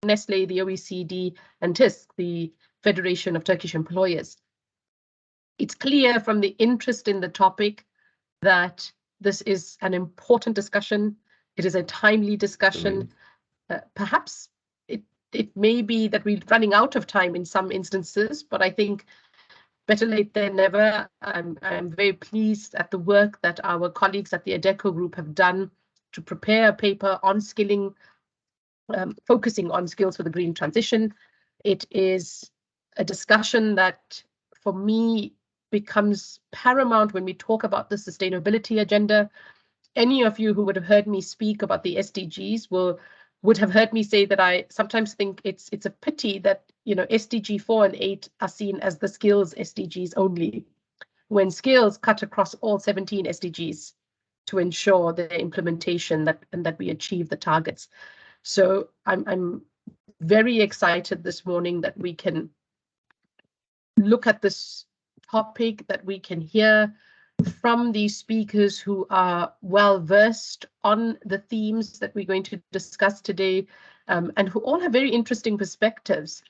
Nestle, the OECD, and TISC, the Federation of Turkish Employers. It's clear from the interest in the topic that this is an important discussion. It is a timely discussion. Perhaps it may be that we're running out of time in some instances, but I think better late than never. I'm very pleased at the work that our colleagues at the ADECO group have done to prepare a paper on skilling, focusing on skills for the green transition. It is a discussion that, for me, becomes paramount when we talk about the sustainability agenda. Any of you who would have heard me speak about the SDGs would have heard me say that I sometimes think it's a pity that, you know, SDG 4 and 8 are seen as the skills SDGs only, when skills cut across all 17 SDGs to ensure the implementation and that we achieve the targets. So I'm very excited this morning that we can look at this topic, that we can hear from these speakers who are well versed on the themes that we're going to discuss today, and who all have very interesting perspectives.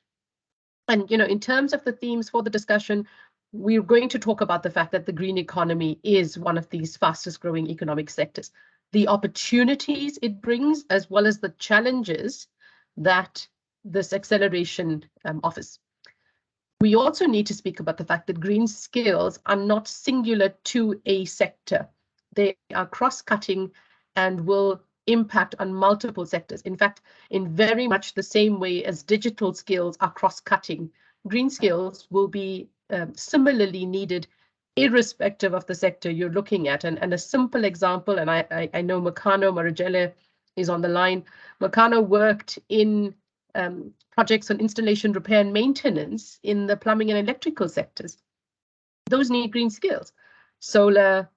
And, you know, in terms of the themes for the discussion, we're going to talk about the fact that the green economy is one of these fastest growing economic sectors, the opportunities it brings, as well as the challenges that this acceleration offers. We also need to speak about the fact that green skills are not singular to a sector. They are cross-cutting and will impact on multiple sectors. In fact, in very much the same way as digital skills are cross-cutting, green skills will be similarly needed irrespective of the sector you're looking at. And a simple example, and I know Makano Marajele is on the line. Makano worked in projects on installation, repair and maintenance in the plumbing and electrical sectors. Those need green skills. Solar,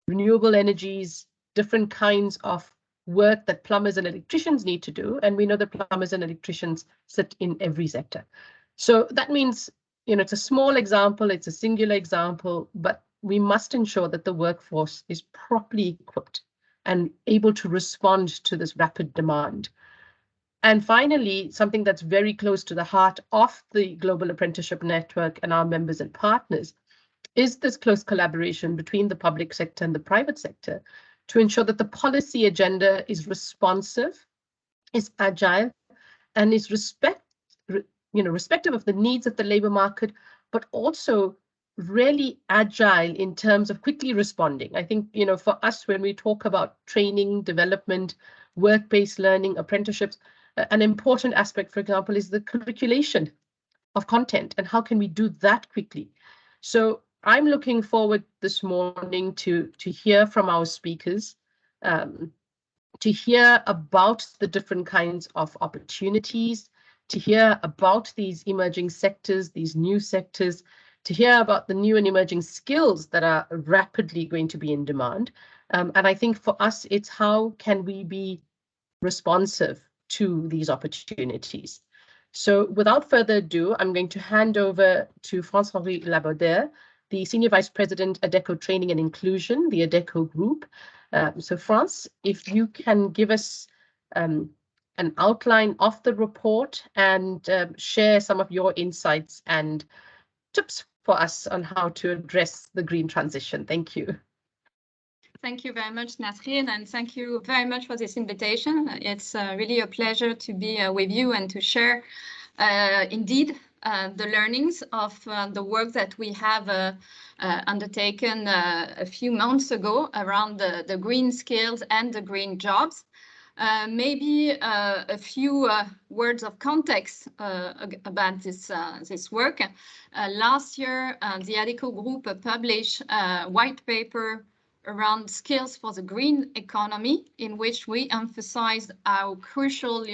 renewable energies, different kinds of work that plumbers and electricians need to do. And we know that plumbers and electricians sit in every sector. So that means, you know, it's a small example, it's a singular example, but we must ensure that the workforce is properly equipped and able to respond to this rapid demand. And finally, something that's very close to the heart of the Global Apprenticeship Network and our members and partners is this close collaboration between the public sector and the private sector to ensure that the policy agenda is responsive, is agile, and is respective of the needs of the labor market, but also really agile in terms of quickly responding. I think, you know, for us, when we talk about training, development, work-based learning, apprenticeships, an important aspect, for example, is the curriculation of content and how can we do that quickly. So I'm looking forward this morning to hear from our speakers, to hear about the different kinds of opportunities, to hear about these emerging sectors, these new sectors, to hear about the new and emerging skills that are rapidly going to be in demand. And I think for us, it's how can we be responsive to these opportunities. So without further ado, I'm going to hand over to France-Henri Labaudet, the Senior Vice President, ADECO Training and Inclusion, the ADECO Group. So France, if you can give us an outline of the report and share some of your insights and tips for us on how to address the green transition. Thank you. Thank you very much, Nasrin, and thank you very much for this invitation. It's really a pleasure to be with you and to share indeed the learnings of the work that we have undertaken a few months ago around the green skills and the green jobs. Maybe a few words of context about this work. Last year, the ADECO Group published a white paper around skills for the green economy, in which we emphasized how crucial,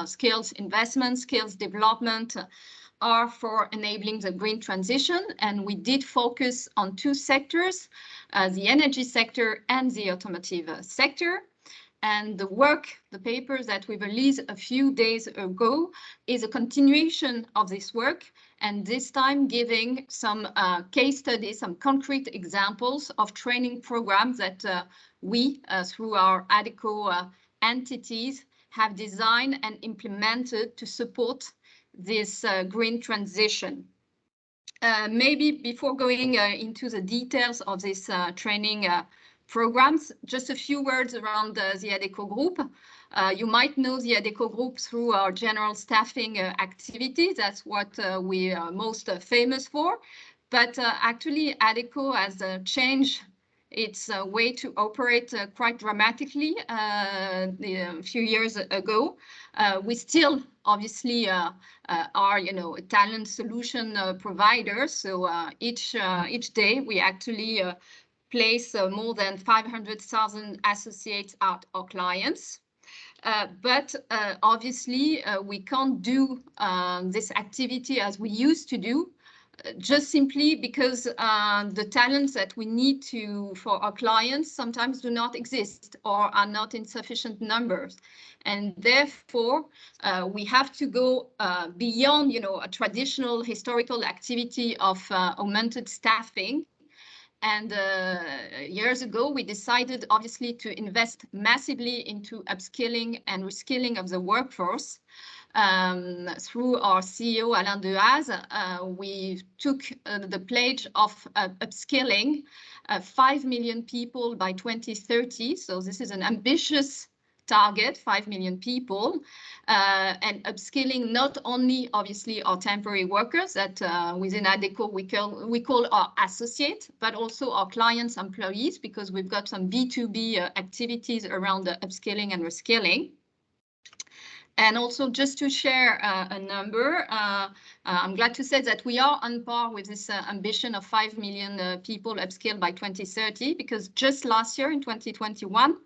skills investment, skills development are for enabling the green transition. And we did focus on two sectors, the energy sector and the automotive sector. And the paper that we released a few days ago is a continuation of this work, and this time giving some case studies, some concrete examples of training programs that we, through our ADECO entities, have designed and implemented to support this green transition. Maybe before going into the details of this training programs, just a few words around the Adecco Group. You might know the Adecco Group through our general staffing activity. That's what we are most famous for. But actually, Adecco has changed its way to operate quite dramatically a few years ago. We still obviously are, a talent solution provider. So each day we actually place more than 500,000 associates at our clients. But obviously we can't do this activity as we used to do, just simply because the talents that we need for our clients sometimes do not exist or are not in sufficient numbers. And therefore, we have to go beyond, a traditional historical activity of augmented staffing. And years ago, we decided, obviously, to invest massively into upskilling and reskilling of the workforce. Through our CEO, Alain Dehaze, we took the pledge of upskilling 5 million people by 2030. So this is an ambitious target, 5 million people, and upskilling not only obviously our temporary workers that within Adecco we call our associate, but also our clients' employees, because we've got some B2B activities around the upskilling and reskilling. And also, just to share a number, I'm glad to say that we are on par with this ambition of 5 million people upskilled by 2030, because just last year in 2021,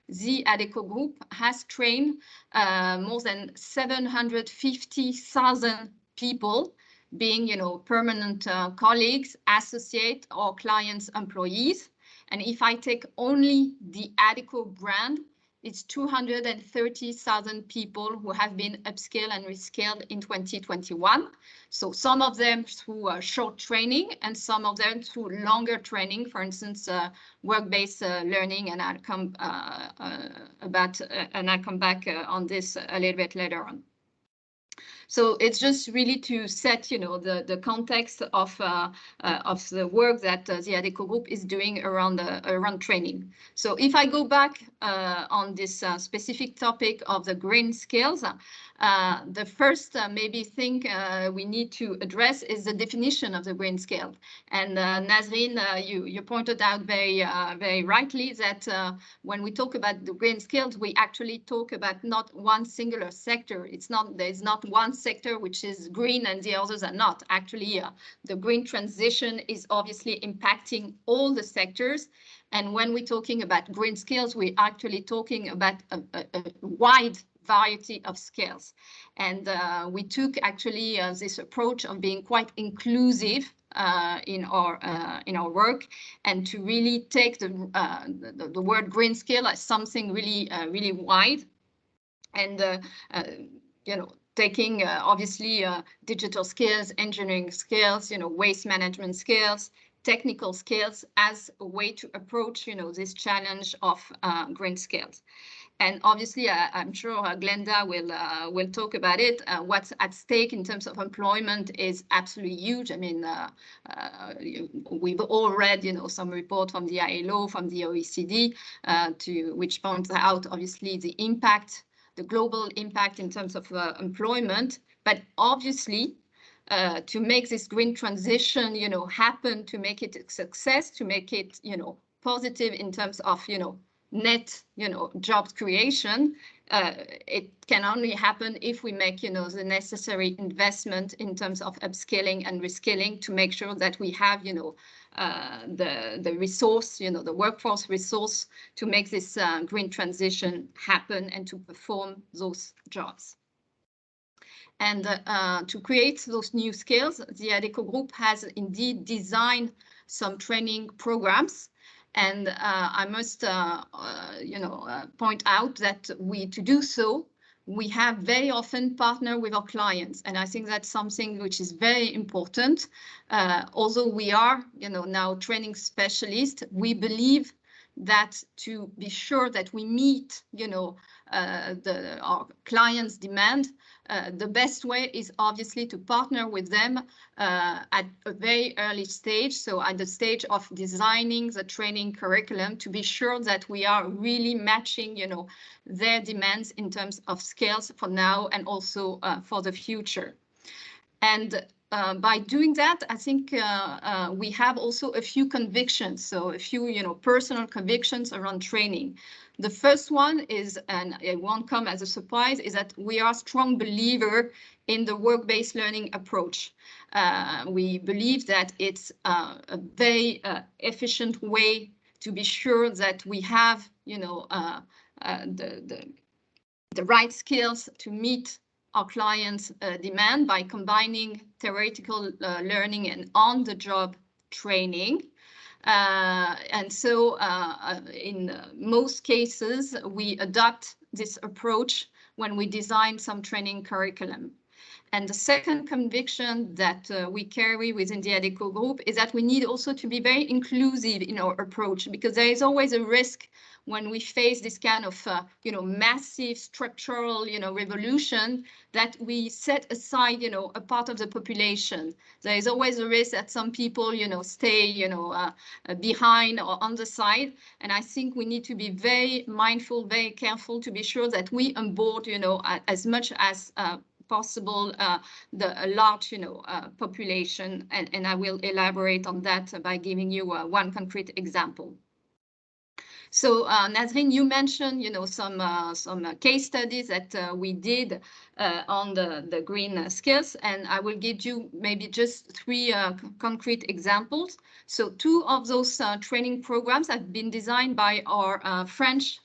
the Adecco Group has trained more than 750,000 people, being, permanent colleagues, associate, or clients' employees. And if I take only the Adecco brand, it's 230,000 people who have been upskilled and reskilled in 2021. So some of them through short training and some of them through longer training, for instance, work-based learning. And I'll come back on this a little bit later on. So it's just really to set, the context of the work that the Adecco Group is doing around training. So if I go back on this specific topic of the green skills, the first maybe thing we need to address is the definition of the green skill. And Nazreen, you pointed out very rightly that when we talk about the green skills, we actually talk about not one singular sector. There's not one sector which is green and the others are not. Actually, the green transition is obviously impacting all the sectors. And when we're talking about green skills, we're actually talking about a wide variety of skills. And we took actually this approach of being quite inclusive in our work, and to really take the word green skill as something really wide. And taking obviously digital skills, engineering skills, waste management skills, technical skills as a way to approach, this challenge of green skills. And obviously, I'm sure Glenda will talk about it. What's at stake in terms of employment is absolutely huge. I mean, we've all read, some report from the ILO, from the OECD, which points out obviously the impact, the global impact in terms of employment. But obviously, to make this green transition, happen, to make it a success, to make it, positive in terms of, net, jobs creation, it can only happen if we make, the necessary investment in terms of upskilling and reskilling to make sure that we have, the resource, the workforce resource to make this green transition happen and to perform those jobs. And to create those new skills, the Adecco Group has indeed designed some training programs. And I must, point out that to do so, we have very often partnered with our clients. And I think that's something which is very important. Although we are, now training specialists, we believe that to be sure that we meet, our clients' demand, the best way is obviously to partner with them at a very early stage, so at the stage of designing the training curriculum, to be sure that we are really matching, their demands in terms of skills for now and also for the future. And by doing that, I think we have also a few convictions, so a few, personal convictions around training. The first one is, and it won't come as a surprise, is that we are a strong believer in the work-based learning approach. We believe that it's a very efficient way to be sure that we have, the right skills to meet our clients' demand by combining theoretical learning and on-the-job training. And so in most cases, we adopt this approach when we design some training curriculum. And the second conviction that we carry within the ADECO group is that we need also to be very inclusive in our approach, because there is always a risk when we face this kind of, massive structural, revolution, that we set aside, a part of the population. There is always a risk that some people, stay, behind or on the side. And I think we need to be very mindful, very careful to be sure that we onboard, as much as possible, the large, population. And I will elaborate on that by giving you one concrete example. So Nazreen, you mentioned, some case studies that we did on the green skills, and I will give you maybe just three concrete examples. So two of those training programs have been designed by our French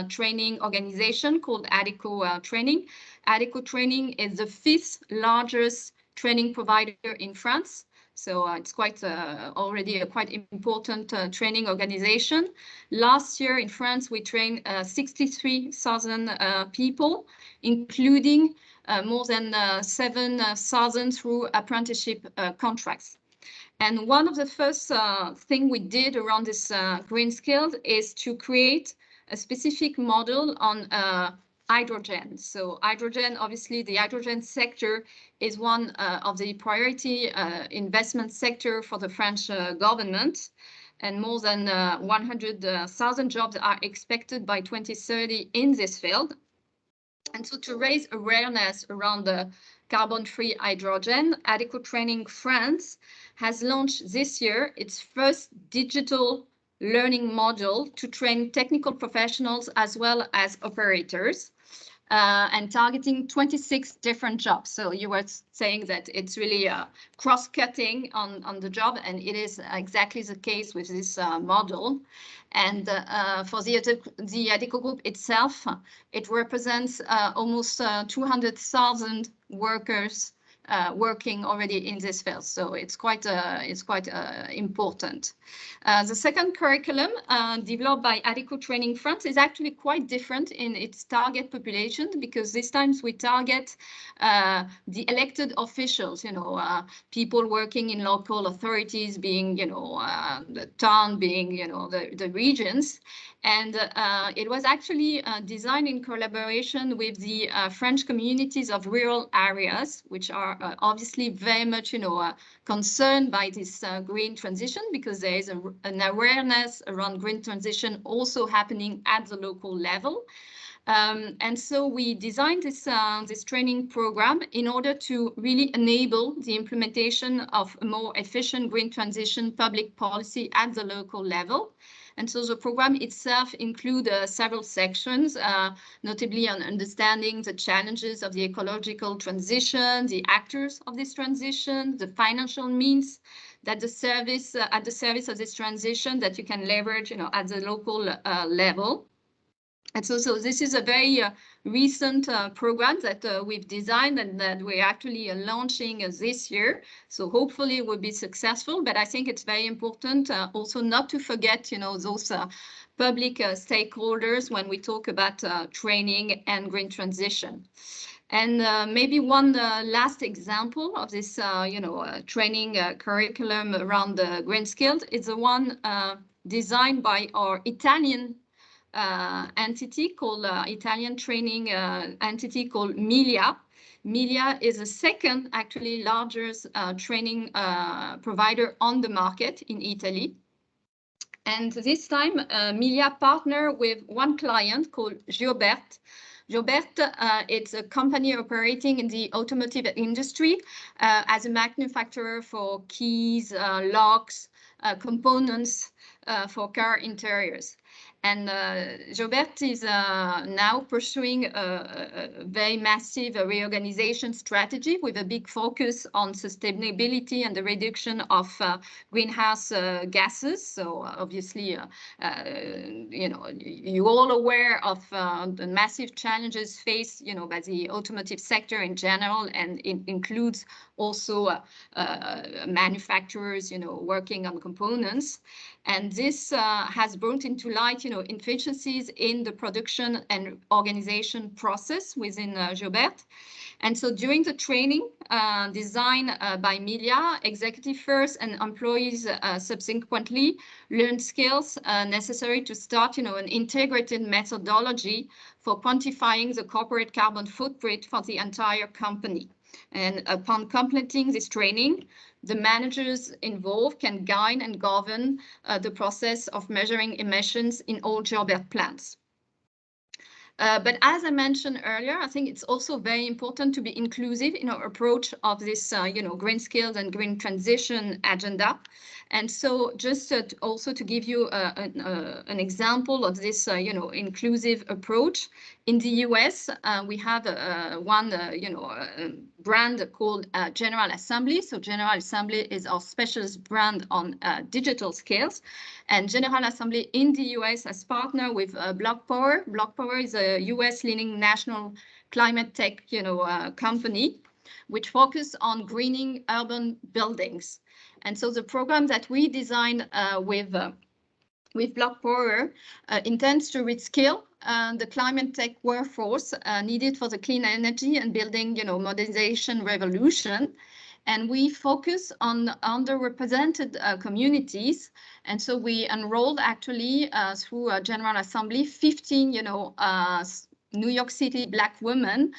training organization called ADECO Training. ADECO Training is the 5th largest training provider in France. So it's quite already a quite important training organization. Last year in France, we trained 63,000 people, including more than 7,000 through apprenticeship contracts. And one of the first thing we did around this green skills is to create a specific model on hydrogen. So hydrogen, obviously the hydrogen sector is one of the priority investment sector for the French government, and more than 100,000 jobs are expected by 2030 in this field. And so to raise awareness around the carbon-free hydrogen, ADECO Training France has launched this year its first digital learning module to train technical professionals as well as operators, and targeting 26 different jobs. So you were saying that it's really cross-cutting on the job, and it is exactly the case with this model. And for the ADECO group itself, it represents almost 200,000 workers working already in this field. So it's quite important. The second curriculum developed by ADECO Training France is actually quite different in its target population, because this time we target the elected officials, people working in local authorities, being, the town, being, the regions. And it was actually designed in collaboration with the French communities of rural areas, which are obviously very much, concerned by this green transition, because there is an awareness around green transition also happening at the local level. And so we designed this training program in order to really enable the implementation of a more efficient green transition public policy at the local level. And so the program itself includes several sections, notably on understanding the challenges of the ecological transition, the actors of this transition, the financial means that the service at the service of this transition that you can leverage, at the local level. And so this is a very recent program that we've designed and that we're actually launching this year. So hopefully it will be successful. But I think it's very important also not to forget, those public stakeholders when we talk about training and green transition. And maybe one last example of this, training curriculum around the green skills is the one designed by our Italian entity called Italian training entity called Milia. Milia is the second, actually, largest training provider on the market in Italy. And this time, Milia partnered with one client called Giobert. Giobert, it's a company operating in the automotive industry as a manufacturer for keys, locks, components for car interiors. And Giobert is now pursuing a very massive reorganization strategy with a big focus on sustainability and the reduction of greenhouse gases. So obviously, you know, you're all aware of the massive challenges faced, you know, by the automotive sector in general, and it includes also manufacturers, you know, working on components. And this has brought into light, you know, inefficiencies in the production and organization process within Giobert. And so during the training designed by Milia, executive first and employees subsequently learned skills necessary to start, you know, an integrated methodology for quantifying the corporate carbon footprint for the entire company. And upon completing this training, the managers involved can guide and govern the process of measuring emissions in all Giobert plants. But as I mentioned earlier, I think it's also very important to be inclusive in our approach of this, you know, green skills and green transition agenda. And so just also to give you an example of this, you know, inclusive approach, in the US, we have one, you know, brand called General Assembly. So General Assembly is our specialist brand on digital skills. And General Assembly in the US has partnered with Block Power. Block Power is a US leading national climate tech, you know, company, which focus on greening urban buildings. And so the program that we designed with Block Power intends to reskill the climate tech workforce needed for the clean energy and building, you know, modernization revolution. And we focus on underrepresented communities. And so we enrolled actually through General Assembly 15, you know, New York City Black women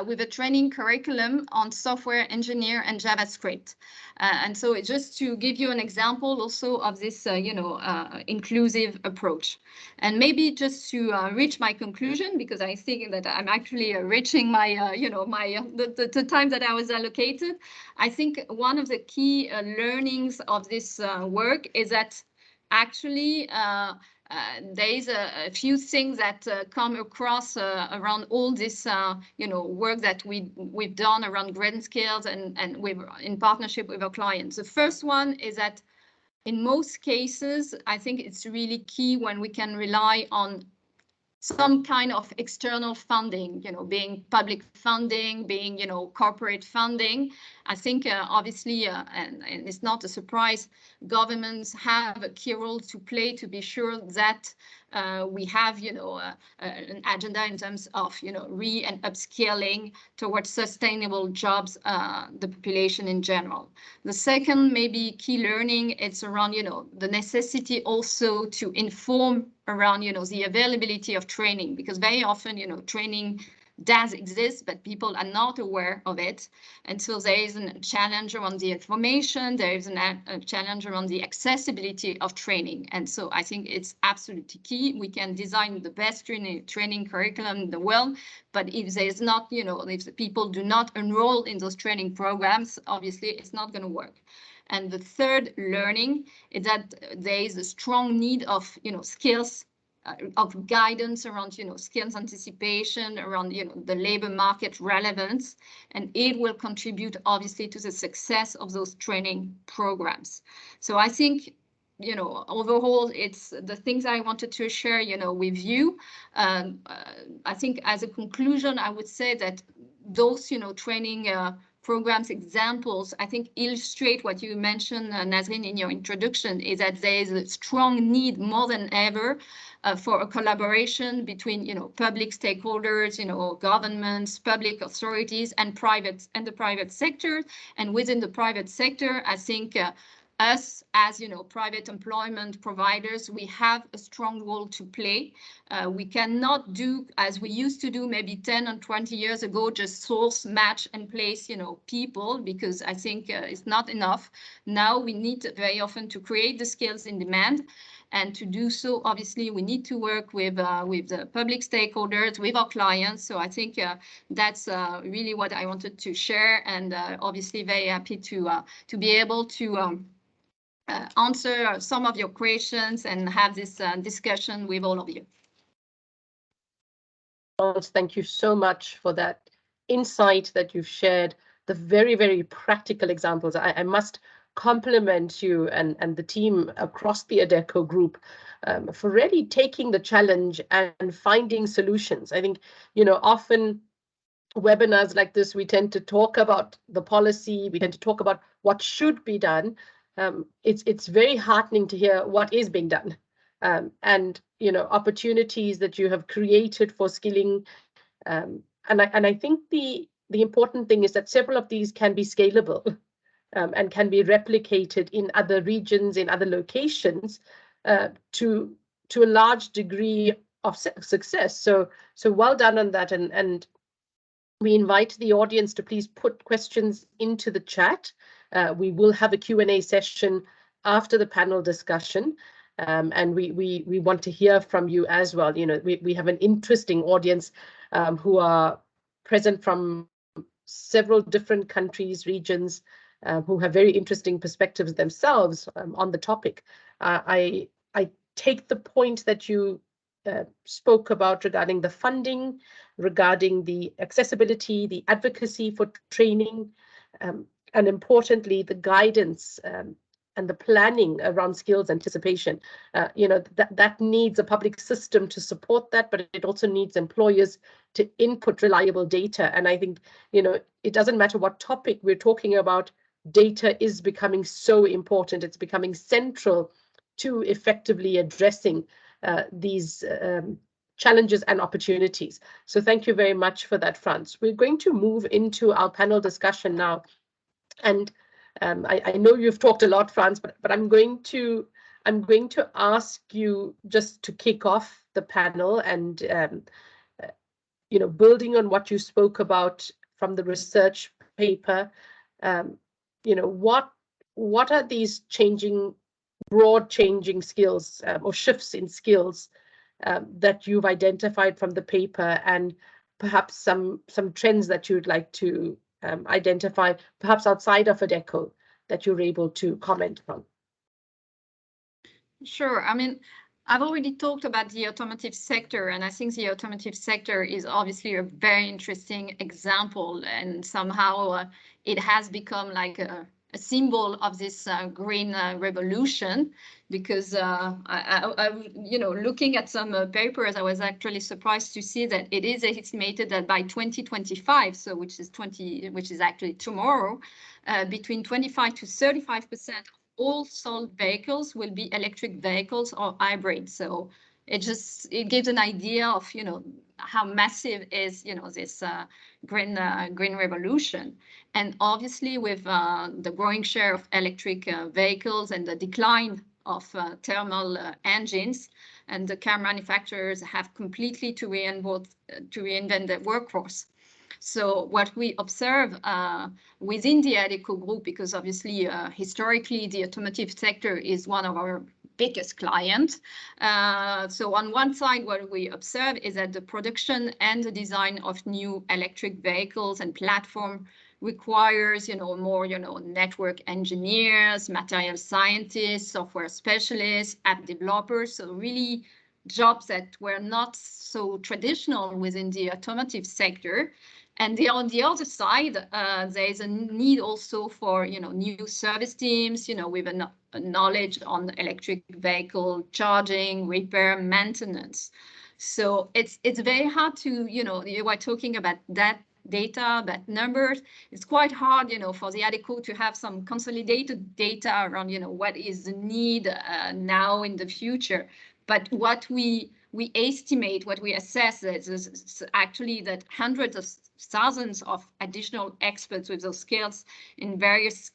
with a training curriculum on software engineer and JavaScript. And so it's just to give you an example also of this, you know, inclusive approach. And maybe just to reach my conclusion, because I think that I'm actually reaching my, you know, the time that I was allocated. I think one of the key learnings of this work is that actually there is a few things that come across around all this, you know, work that we've done around green skills and in partnership with our clients. The first one is that in most cases, I think it's really key when we can rely on some kind of external funding, you know, being public funding, being, you know, corporate funding. I think obviously, and it's not a surprise, governments have a key role to play to be sure that we have, you know, an agenda in terms of, you know, and upskilling towards sustainable jobs, the population in general. The second maybe key learning, it's around, you know, the necessity also to inform around, you know, the availability of training, because very often, you know, training does exist, but people are not aware of it. And so there is a challenge around the information, there is a challenge around the accessibility of training. And so I think it's absolutely key. We can design the best training curriculum in the world, but if there's not, you know, if the people do not enroll in those training programs, obviously it's not going to work. And the third learning is that there is a strong need of, you know, skills, of guidance around, you know, skills anticipation, around, you know, the labor market relevance, and it will contribute obviously to the success of those training programs. So I think, you know, overall, it's the things I wanted to share, you know, with you. I think as a conclusion, I would say that those, you know, training programs examples, I think, illustrate what you mentioned, Nazreen, in your introduction, is that there is a strong need more than ever for a collaboration between, you know, public stakeholders, you know, governments, public authorities, and the private sector. And within the private sector, I think us as, private employment providers, we have a strong role to play. We cannot do as we used to do maybe 10 or 20 years ago, just source, match and place, people, because I think it's not enough. Now we need very often to create the skills in demand. And to do so, obviously, we need to work with the public stakeholders, with our clients. So I think that's really what I wanted to share, and obviously very happy to be able to answer some of your questions and have this discussion with all of you. Thank you so much for that insight that you've shared, the very, very practical examples. I must compliment you and the team across the Adecco group for really taking the challenge and finding solutions. I think, often webinars like this, we tend to talk about the policy, we tend to talk about what should be done. It's very heartening to hear what is being done, and opportunities that you have created for skilling. And I think the important thing is that several of these can be scalable and can be replicated in other regions, in other locations, to a large degree of success. So well done on that, and we invite the audience to please put questions into the chat. We will have a Q&A session after the panel discussion, and we want to hear from you as well. We have an interesting audience who are present from several different countries, regions, who have very interesting perspectives themselves on the topic. I take the point that you spoke about regarding the funding, regarding the accessibility, the advocacy for training, and importantly, the guidance and the planning around skills anticipation. That needs a public system to support that, but it also needs employers to input reliable data. And I think, it doesn't matter what topic we're talking about, data is becoming so important. It's becoming central to effectively addressing these challenges and opportunities. So thank you very much for that, Frans. We're going to move into our panel discussion now. And I know you've talked a lot, Frans, but I'm going to ask you just to kick off the panel, and building on what you spoke about from the research paper, what are these broad changing skills or shifts in skills that you've identified from the paper, and perhaps some trends that you'd like to identify, perhaps outside of Adecco, that you're able to comment on? Sure. I mean, I've already talked about the automotive sector, and I think the automotive sector is obviously a very interesting example, and somehow it has become like a symbol of this green revolution, because looking at some papers, I was actually surprised to see that it is estimated that by 2025, so which is actually tomorrow, between 25 to 35% of all sold vehicles will be electric vehicles or hybrid. So it gives an idea of how massive is this green revolution. And obviously with the growing share of electric vehicles and the decline of thermal engines, and the car manufacturers have completely to reinvent their workforce. So what we observe within the Adecco group, because obviously historically the automotive sector is one of our biggest clients. So on one side, what we observe is that the production and the design of new electric vehicles and platform requires, more, network engineers, material scientists, software specialists, app developers. So really jobs that were not so traditional within the automotive sector. And on the other side, there is a need also for, new service teams, with a knowledge on electric vehicle charging, repair, maintenance. So it's very hard to, you were talking about that data, that numbers. It's quite hard, for the Adecco to have some consolidated data around, what is the need now in the future. But what we we estimate, what we assess is actually that hundreds of thousands of additional experts with those skills in various,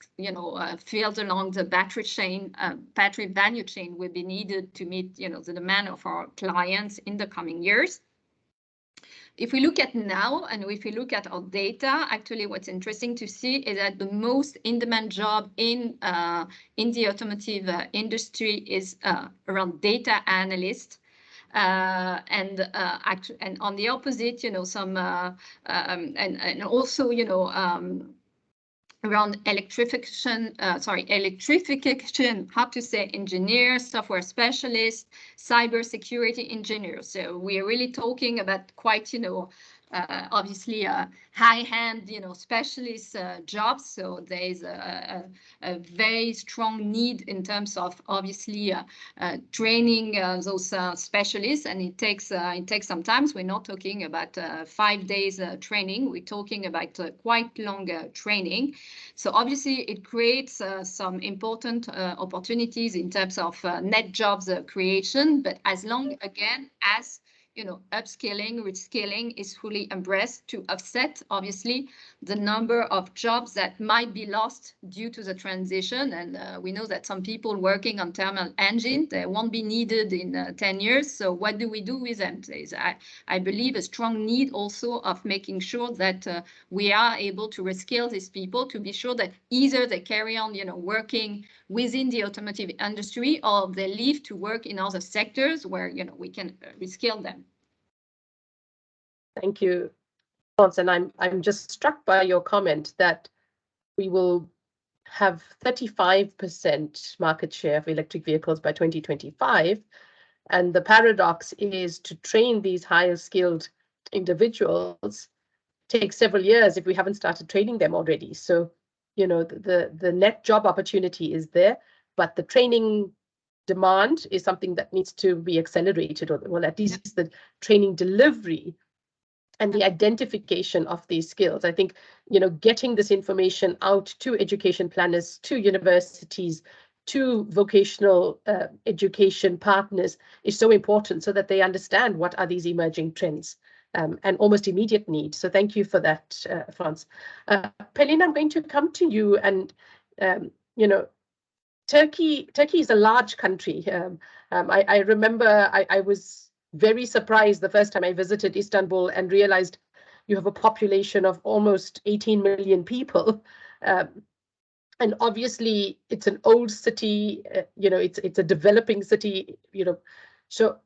fields along the battery value chain will be needed to meet, the demand of our clients in the coming years. If we look at now, and if we look at our data, actually what's interesting to see is that the most in-demand job in the automotive industry is around data analyst. And on the opposite, some and also, around electrification, how to say, engineers, software specialists, cybersecurity engineers. So we are really talking about quite, obviously high-hand, specialist jobs. So there is a very strong need in terms of obviously training those specialists, and it takes some time. We're not talking about 5 days training. We're talking about quite longer training. So obviously it creates some important opportunities in terms of net jobs creation, but as long, again, as upskilling, reskilling is fully embraced to offset, obviously, the number of jobs that might be lost due to the transition. And we know that some people working on thermal engine, they won't be needed in 10 years. So what do we do with them? There's, I believe, a strong need also of making sure that we are able to reskill these people to be sure that either they carry on, working within the automotive industry, or they leave to work in other sectors where, we can reskill them. Thank you, Hans. And I'm just struck by your comment that we will have 35% market share of electric vehicles by 2025. And the paradox is to train these higher skilled individuals takes several years if we haven't started training them already. So, the net job opportunity is there, but the training demand is something that needs to be accelerated, or well, at least the training delivery and the identification of these skills. I think, getting this information out to education planners, to universities, to vocational education partners is so important, so that they understand what are these emerging trends and almost immediate needs. So thank you for that, Frans. Pelin, I'm going to come to you. And, Turkey is a large country. I remember I was very surprised the first time I visited Istanbul and realized you have a population of almost 18 million people. And obviously it's an old city, it's a developing city, so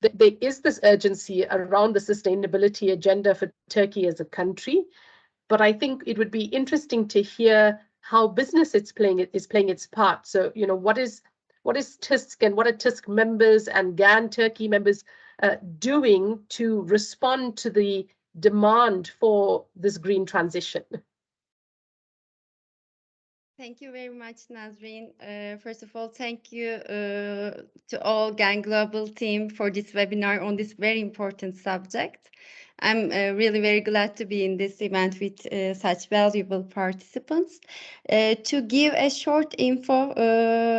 there is this urgency around the sustainability agenda for Turkey as a country. But I think it would be interesting to hear how business is playing its part. So, what is TISC, and what are TISC members and GAN Turkey members doing to respond to the demand for this green transition? Thank you very much, Nazreen. First of all, thank you to all GAN Global team for this webinar on this very important subject. I'm really very glad to be in this event with such valuable participants. To give a short info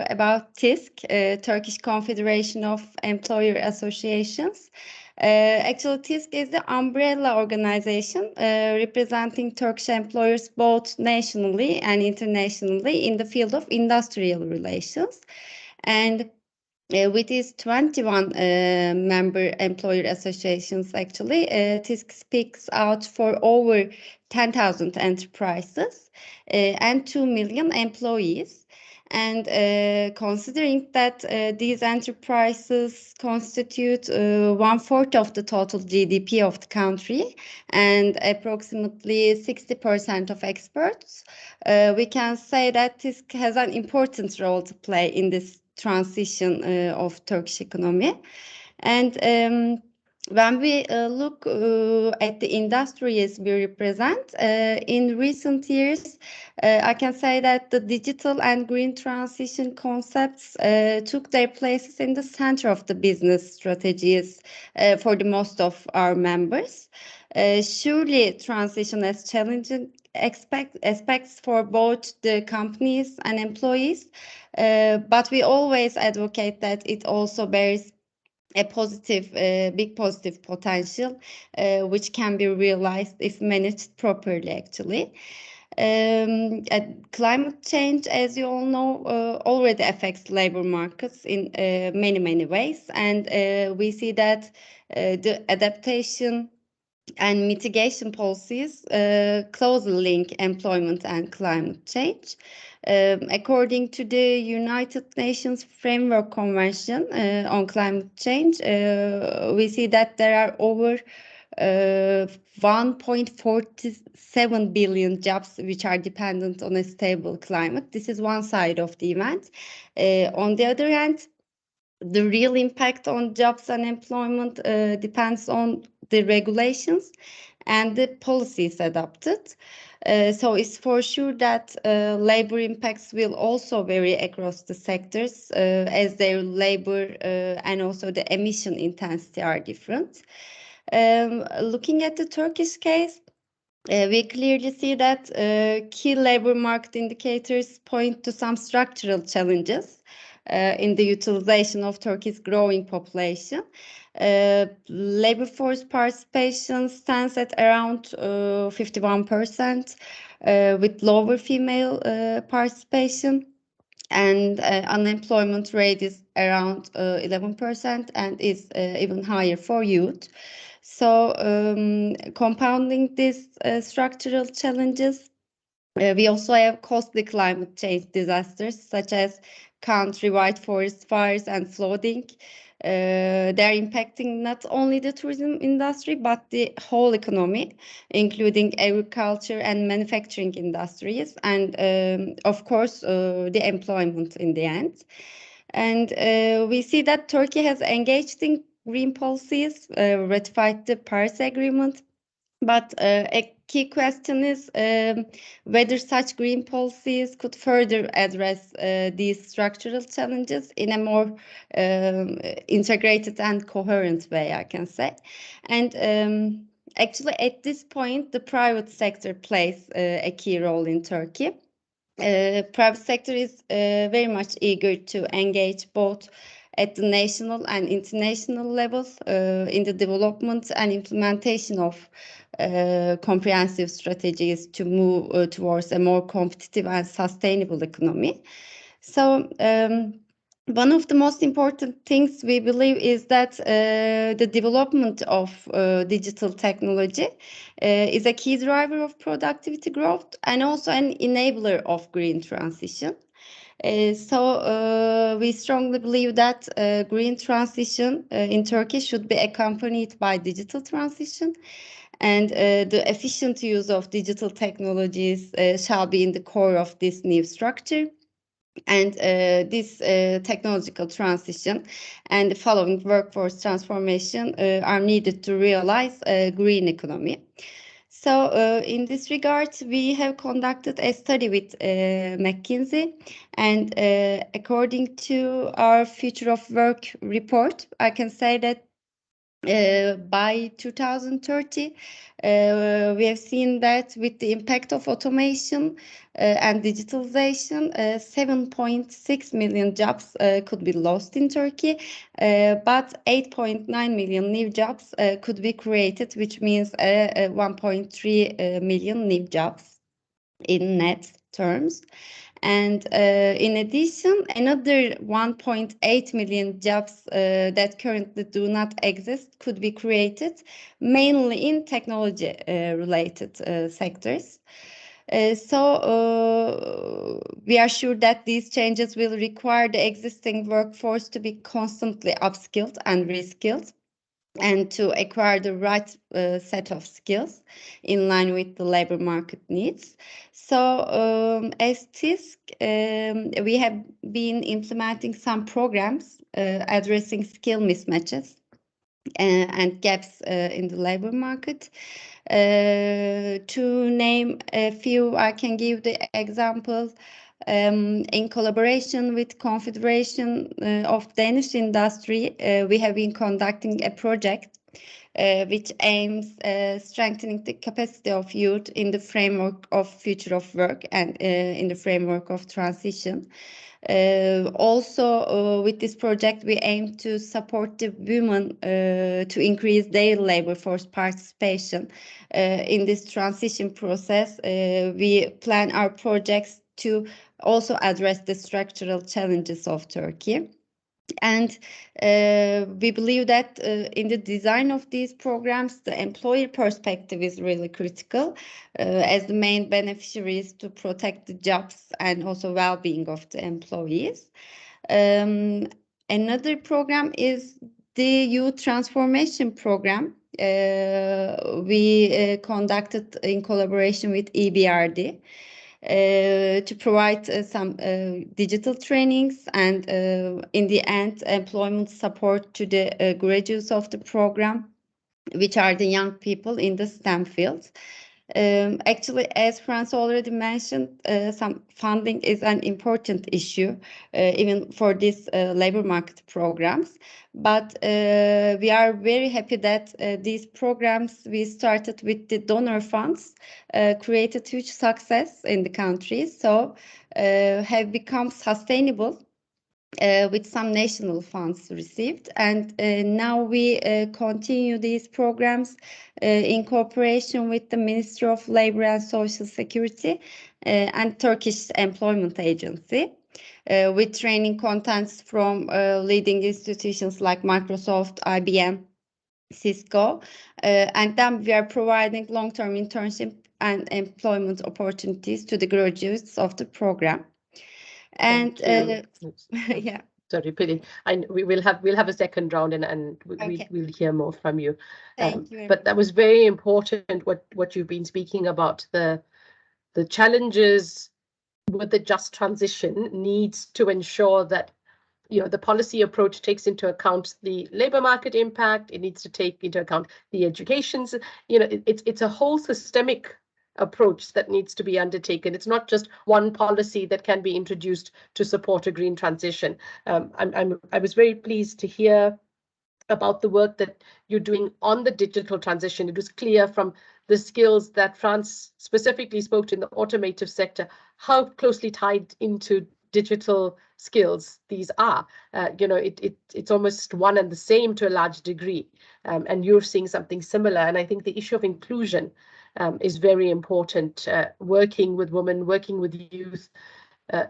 about TISC, Turkish Confederation of Employer Associations. Actually, TISC is the umbrella organization representing Turkish employers both nationally and internationally in the field of industrial relations. And with its 21 member employer associations, actually, TISC speaks out for over 10,000 enterprises and 2 million employees. And considering that these enterprises constitute 1/4 of the total GDP of the country and approximately 60% of exports, we can say that TISC has an important role to play in this transition of Turkish economy. And when we look at the industries we represent, in recent years, I can say that the digital and green transition concepts took their places in the center of the business strategies for the most of our members. Surely transition has challenging aspects for both the companies and employees, but we always advocate that it also bears a positive, big positive potential, which can be realized if managed properly, actually. Climate change, as you all know, already affects labor markets in many ways, and we see that the adaptation and mitigation policies closely link employment and climate change. According to the United Nations Framework Convention on Climate Change, we see that there are over 1.47 billion jobs which are dependent on a stable climate. This is one side of the event. On the other hand, the real impact on jobs and employment depends on the regulations and the policies adopted. So it's for sure that labor impacts will also vary across the sectors as their labor and also the emission intensity are different. Looking at the Turkish case, we clearly see that key labor market indicators point to some structural challenges in the utilization of Turkey's growing population. Labor force participation stands at around 51%, with lower female participation, and unemployment rate is around 11% and is even higher for youth. So compounding these structural challenges, we also have costly climate change disasters such as countrywide forest fires and flooding. They're impacting not only the tourism industry, but the whole economy, including agriculture and manufacturing industries, and of course, the employment in the end. And we see that Turkey has engaged in green policies, ratified the Paris Agreement, but a key question is whether such green policies could further address these structural challenges in a more integrated and coherent way, I can say. And actually, at this point, the private sector plays a key role in Turkey. Private sector is very much eager to engage both at the national and international levels in the development and implementation of comprehensive strategies to move towards a more competitive and sustainable economy. So one of the most important things we believe is that the development of digital technology is a key driver of productivity growth and also an enabler of green transition. So we strongly believe that green transition in Turkey should be accompanied by digital transition, and the efficient use of digital technologies shall be in the core of this new structure. And this technological transition and the following workforce transformation are needed to realize a green economy. So in this regard, we have conducted a study with McKinsey, and according to our Future of Work report, I can say that by 2030, we have seen that with the impact of automation and digitalization, 7.6 million jobs could be lost in Turkey, but 8.9 million new jobs could be created, which means 1.3 million new jobs in net terms. And in addition, another 1.8 million jobs that currently do not exist could be created, mainly in technology related sectors. So we are sure that these changes will require the existing workforce to be constantly upskilled and reskilled, and to acquire the right set of skills in line with the labor market needs. So as TISC, we have been implementing some programs addressing skill mismatches and gaps in the labor market. To name a few, I can give the examples. In collaboration with Confederation of Danish Industry, we have been conducting a project which aims strengthening the capacity of youth in the framework of future of work and in the framework of transition. Also, with this project, we aim to support the women to increase their labor force participation in this transition process. We plan our projects to also address the structural challenges of Turkey. And we believe that in the design of these programs, the employer perspective is really critical as the main beneficiaries to protect the jobs and also well-being of the employees. Another program is the Youth Transformation Program. We conducted in collaboration with EBRD. To provide some digital trainings and in the end employment support to the graduates of the program, which are the young people in the STEM fields. Actually, as Franz already mentioned, some funding is an important issue, even for these labor market programs. But we are very happy that these programs we started with the donor funds created huge success in the country, so have become sustainable with some national funds received. And now we continue these programs in cooperation with the Ministry of Labor and Social Security and Turkish Employment Agency, with training contents from leading institutions like Microsoft, IBM, Cisco, and then we are providing long-term internship and employment opportunities to the graduates of the program. And yeah. Sorry, Pili. We'll have a second round and we'll hear more from you. Thank you. But that was very important what you've been speaking about. The challenges with the just transition needs to ensure that the policy approach takes into account the labor market impact. It needs to take into account the educations. It's a whole systemic approach that needs to be undertaken. It's not just one policy that can be introduced to support a green transition. I was very pleased to hear about the work that you're doing on the digital transition. It was clear from the skills that Franz specifically spoke to in the automotive sector, how closely tied into digital skills these are. It's almost one and the same to a large degree, and you're seeing something similar. And I think the issue of inclusion is very important, working with women, working with youth,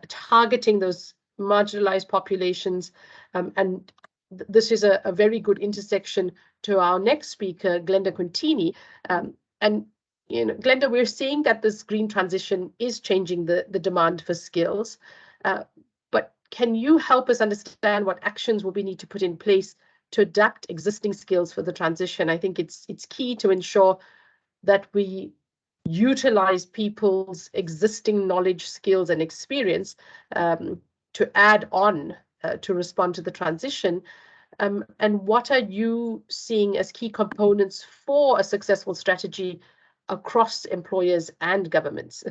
targeting those marginalized populations. And this is a very good intersection to our next speaker, Glenda Quintini. And Glenda, we're seeing that this green transition is changing the demand for skills. But can you help us understand what actions will we need to put in place to adapt existing skills for the transition? I think it's key to ensure that we utilize people's existing knowledge, skills, and experience to add on to respond to the transition. And what are you seeing as key components for a successful strategy across employers and governments?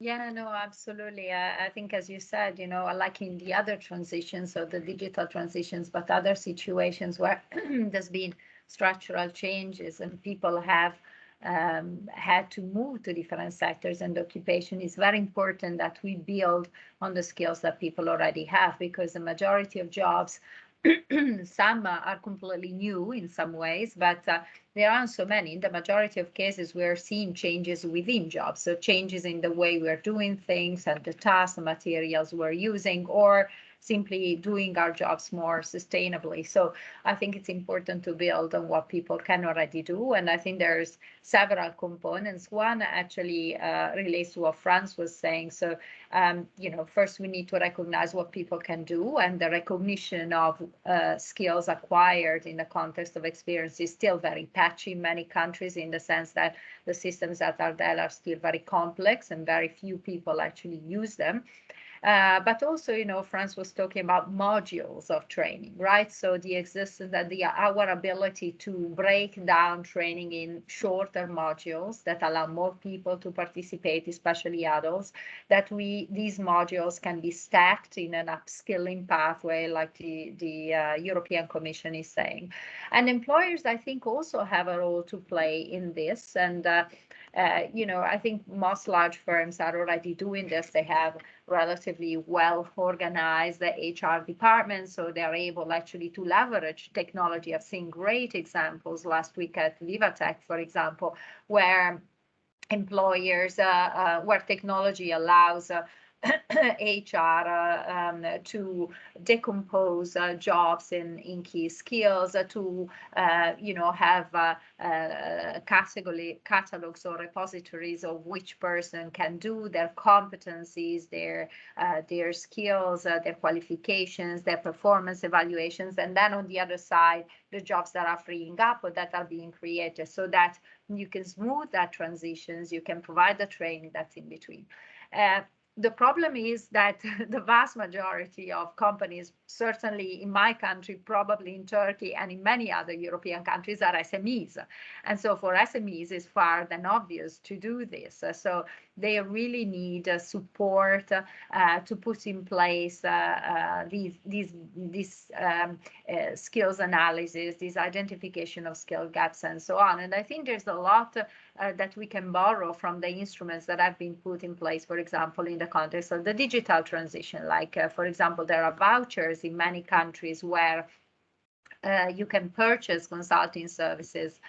Yeah, no, absolutely. I think, as you said, like in the other transitions, so the digital transitions, but other situations where there's been structural changes and people have had to move to different sectors and occupation, is very important that we build on the skills that people already have, because the majority of jobs, some are completely new in some ways, but there aren't so many. In the majority of cases, we're seeing changes within jobs, so changes in the way we're doing things and the tasks and materials we're using, or simply doing our jobs more sustainably. So I think it's important to build on what people can already do. And I think there's several components. One actually relates to what Franz was saying. So, first we need to recognize what people can do, and the recognition of skills acquired in the context of experience is still very patchy in many countries, in the sense that the systems that are there are still very complex and very few people actually use them. But also, you know, France was talking about modules of training, right? So the existence and our ability to break down training in shorter modules that allow more people to participate, especially adults, that these modules can be stacked in an upskilling pathway, like the European Commission is saying. And employers, I think, also have a role to play in this. And you know, I think most large firms are already doing this. They have relatively well organized HR departments, so they're able actually to leverage technology. I've seen great examples last week at Vivatech, for example, where employers, where technology allows HR to decompose jobs in key skills, to you know, have catalogs or repositories of which person can do their competencies, their skills, their qualifications, their performance evaluations, and then on the other side, the jobs that are freeing up or that are being created, so that you can smooth that transitions, you can provide the training that's in between. The problem is that the vast majority of companies, certainly in my country, probably in Turkey and in many other European countries, are SMEs. And so for SMEs, it's far than obvious to do this. So they really need support to put in place these skills analysis, this identification of skill gaps and so on. And I think there's a lot that we can borrow from the instruments that have been put in place, for example, in the context of the digital transition. Like, for example, there are vouchers in many countries where you can purchase consulting services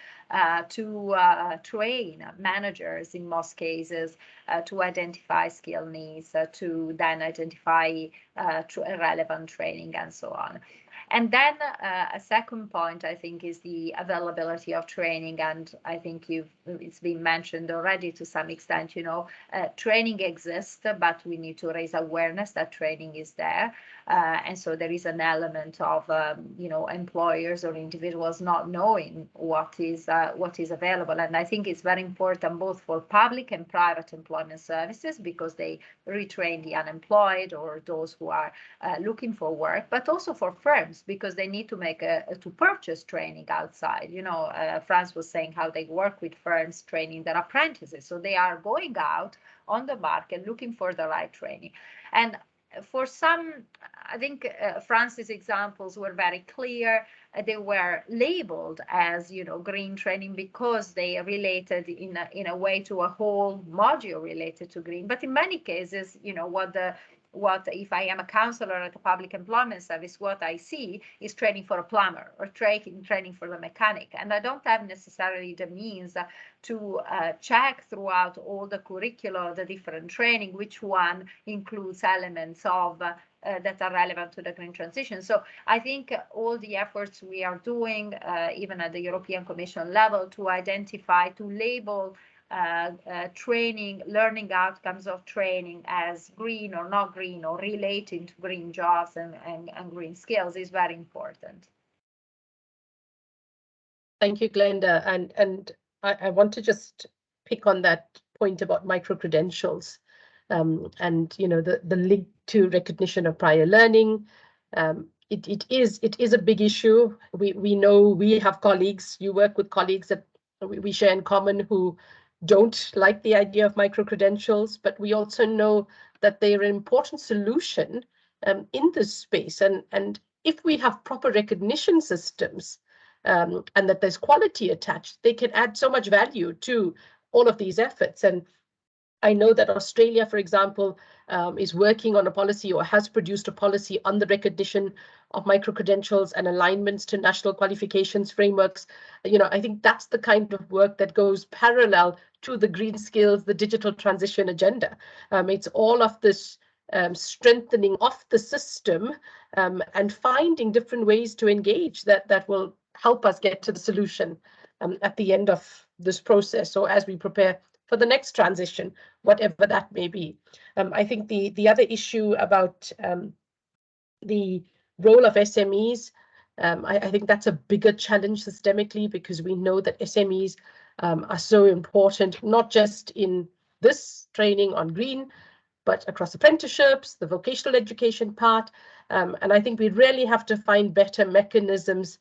to train managers, in most cases, to identify skill needs, to then identify relevant training and so on. And then a second point, I think, is the availability of training. And I think it's been mentioned already to some extent, you know, training exists, but we need to raise awareness that training is there. And so there is an element of, you know, employers or individuals not knowing what is available. And I think it's very important both for public and private employment services, because they retrain the unemployed or those who are looking for work, but also for firms, because they need to make to purchase training outside. You know, France was saying how they work with firms training their apprentices. So they are going out on the market looking for the right training. And for some, I think France's examples were very clear. They were labeled as, you know, green training because they related in a way to a whole module related to green. But in many cases, you know, what if I am a counselor at a public employment service, what I see is training for a plumber or training for the mechanic. And I don't have necessarily the means to check throughout all the curricula, the different training, which one includes elements of that are relevant to the green transition. So I think all the efforts we are doing, even at the European Commission level, to identify, to label training, learning outcomes of training as green or not green, or relating to green jobs and green skills is very important. Thank you, Glenda. And I want to just pick on that point about micro-credentials and, you know, the link to recognition of prior learning. It is a big issue. We know we have colleagues, you work with colleagues that we share in common who don't like the idea of micro-credentials, but we also know that they're an important solution in this space. And if we have proper recognition systems and that there's quality attached, they can add so much value to all of these efforts. And I know that Australia, for example, is working on a policy or has produced a policy on the recognition of micro-credentials and alignments to national qualifications frameworks. You know, I think that's the kind of work that goes parallel to the green skills, the digital transition agenda. It's all of this strengthening of the system and finding different ways to engage that will help us get to the solution at the end of this process. So as we prepare for the next transition, whatever that may be. I think the other issue about the role of SMEs, I think that's a bigger challenge systemically, because we know that SMEs are so important, not just in this training on green, but across apprenticeships, the vocational education part. And I think we really have to find better mechanisms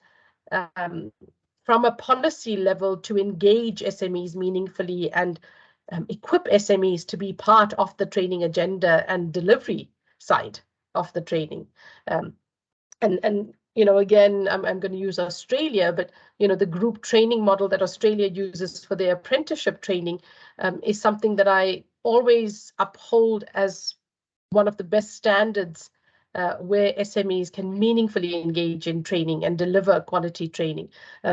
from a policy level to engage SMEs meaningfully and equip SMEs to be part of the training agenda and delivery side of the training. And you know, again, I'm going to use Australia, but you know, the group training model that Australia uses for their apprenticeship training is something that I always uphold as one of the best standards where SMEs can meaningfully engage in training and deliver quality training.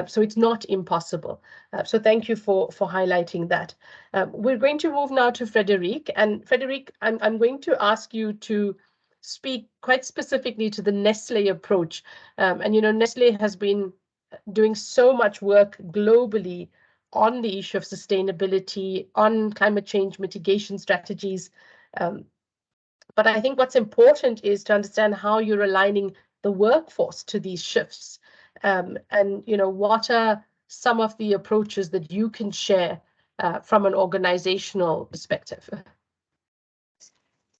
So it's not impossible. So thank you for highlighting that. We're going to move now to Frederic. And Frederic, I'm going to ask you to speak quite specifically to the Nestle approach. And you know, Nestle has been doing so much work globally on the issue of sustainability, on climate change mitigation strategies. But I think what's important is to understand how you're aligning the workforce to these shifts. And you know, what are some of the approaches that you can share from an organizational perspective?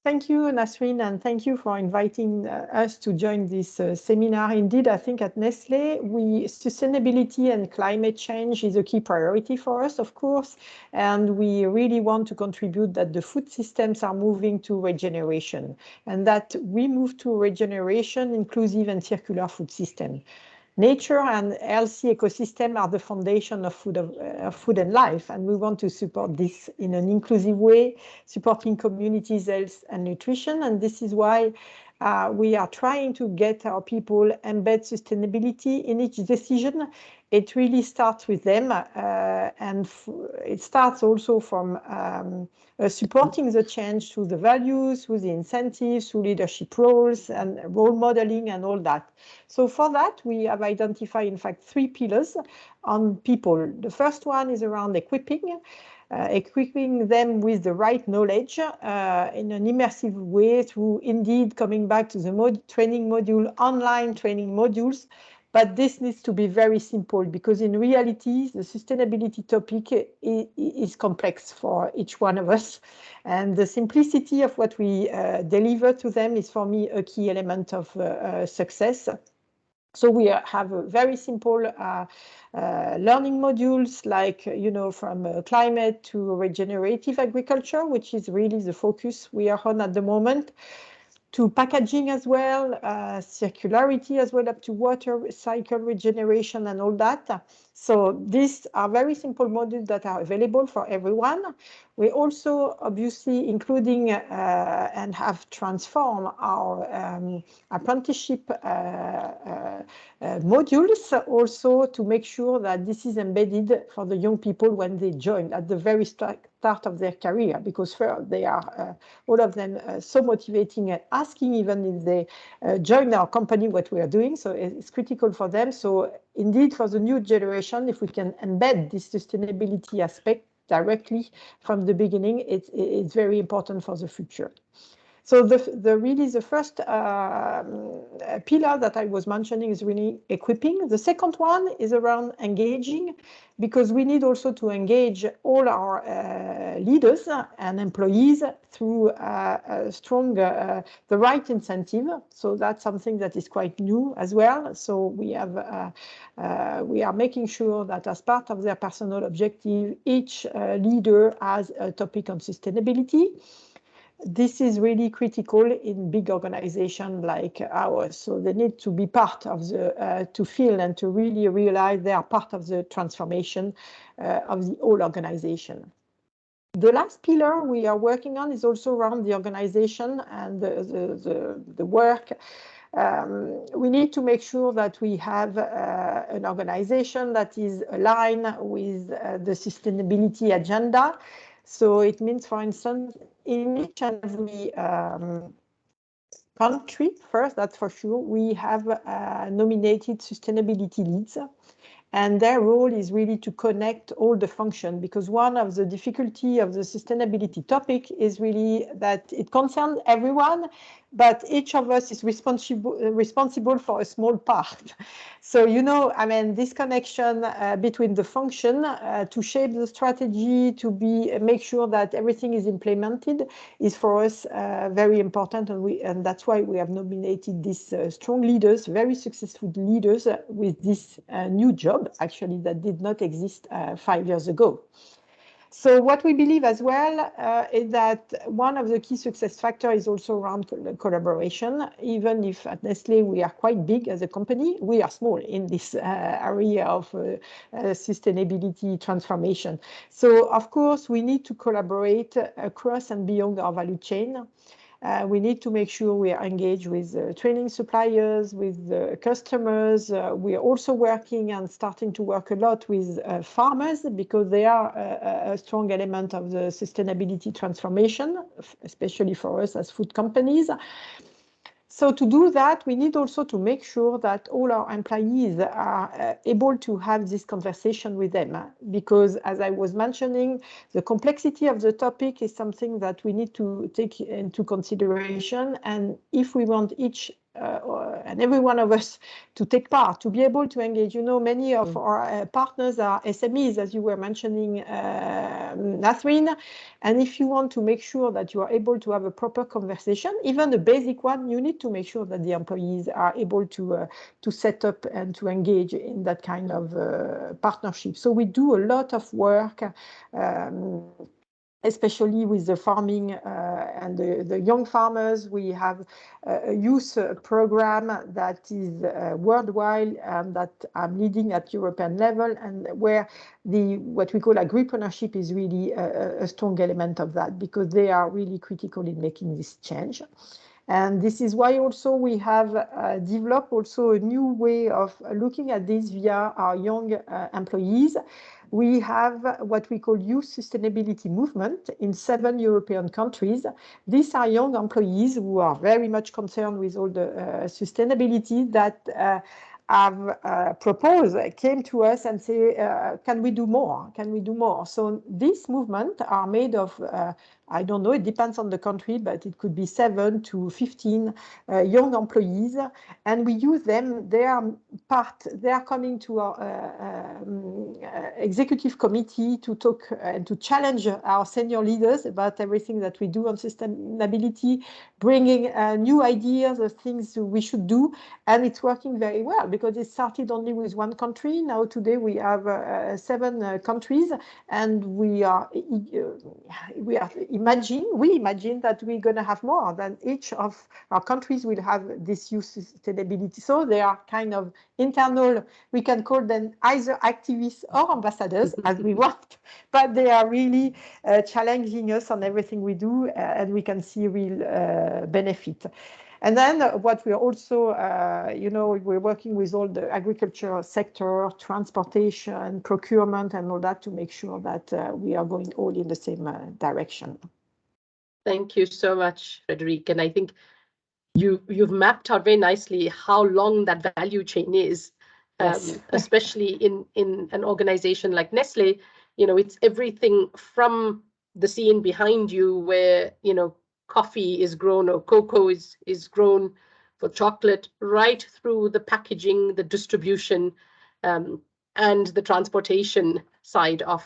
Thank you, Nasreen, and thank you for inviting us to join this seminar. Indeed, I think at Nestle, sustainability and climate change is a key priority for us, of course, and we really want to contribute that the food systems are moving to regeneration, and that we move to regeneration, inclusive and circular food system. Nature and healthy ecosystem are the foundation of food and life, and we want to support this in an inclusive way, supporting communities' health and nutrition. And this is why we are trying to get our people embed sustainability in each decision. It really starts with them, and it starts also from supporting the change through the values, through the incentives, through leadership roles and role modeling and all that. So for that, we have identified, in fact, 3 pillars on people. The first one is around equipping them with the right knowledge in an immersive way through, indeed, coming back to the training module, online training modules. But this needs to be very simple, because in reality, the sustainability topic is complex for each one of us. And the simplicity of what we deliver to them is, for me, a key element of success. So we have a very simple learning modules, like, you know, from climate to regenerative agriculture, which is really the focus we are on at the moment, to packaging as well, circularity as well, up to water cycle regeneration and all that. So these are very simple modules that are available for everyone. We also obviously including and have transformed our apprenticeship modules also to make sure that this is embedded for the young people when they join at the very start of their career, because first they are all of them so motivating and asking even if they join our company what we are doing. So it's critical for them. So indeed, for the new generation, if we can embed this sustainability aspect directly from the beginning, it's very important for the future. So really the first pillar that I was mentioning is really equipping. The second one is around engaging, because we need also to engage all our leaders and employees through a strong, the right incentive. So that's something that is quite new as well. So we are making sure that as part of their personal objective, each leader has a topic on sustainability. This is really critical in big organizations like ours. So they need to be part of the, to feel and to really realize they are part of the transformation of the whole organization. The last pillar we are working on is also around the organization and the work. We need to make sure that we have an organization that is aligned with the sustainability agenda. So it means, for instance, in each and every country, first, that's for sure, we have nominated sustainability leads. And their role is really to connect all the functions, because one of the difficulty of the sustainability topic is really that it concerns everyone, but each of us is responsible for a small part. So, you know, I mean, this connection between the function to shape the strategy, to make sure that everything is implemented is for us very important. And that's why we have nominated these strong leaders, very successful leaders with this new job, actually, that did not exist 5 years ago. So what we believe as well is that one of the key success factors is also around collaboration. Even if at Nestle we are quite big as a company, we are small in this area of sustainability transformation. So of course we need to collaborate across and beyond our value chain. We need to make sure we are engaged with training suppliers, with customers. We are also working and starting to work a lot with farmers because they are a strong element of the sustainability transformation, especially for us as food companies. So to do that, we need also to make sure that all our employees are able to have this conversation with them, because as I was mentioning, the complexity of the topic is something that we need to take into consideration. And if we want each and every one of us to take part, to be able to engage. You know, many of our partners are SMEs, as you were mentioning, Nathrine. And if you want to make sure that you are able to have a proper conversation, even a basic one, you need to make sure that the employees are able to set up and to engage in that kind of partnership. So we do a lot of work, especially with the farming and the young farmers. We have a youth program that is worldwide and that I'm leading at European level, and where what we call agripreneurship is really a strong element of that, because they are really critical in making this change. And this is why also we have developed also a new way of looking at this via our young employees. We have what we call Youth Sustainability Movement in 7 European countries. These are young employees who are very much concerned with all the sustainability that have came to us and say, can we do more? Can we do more? So this movement are made of, I don't know, it depends on the country, but it could be 7 to 15 young employees. And we use them, they are coming to our executive committee to talk and to challenge our senior leaders about everything that we do on sustainability, bringing new ideas of things we should do. And it's working very well, because it started only with 1 country. Now today we have 7 countries, and we imagine that we're going to have more, than each of our countries will have this youth sustainability. So they are kind of internal, we can call them either activists or ambassadors as we want, but they are really challenging us on everything we do, and we can see real benefit. And then what we're also, we're working with all the agricultural sector, transportation, procurement, and all that to make sure that we are going all in the same direction. Thank you so much, Frédérique. And I think you've mapped out very nicely how long that value chain is, yes. Especially in an organization like Nestle. You know, it's everything from the scene behind you where, you know, coffee is grown or cocoa is grown for chocolate, right through the packaging, the distribution, and the transportation side of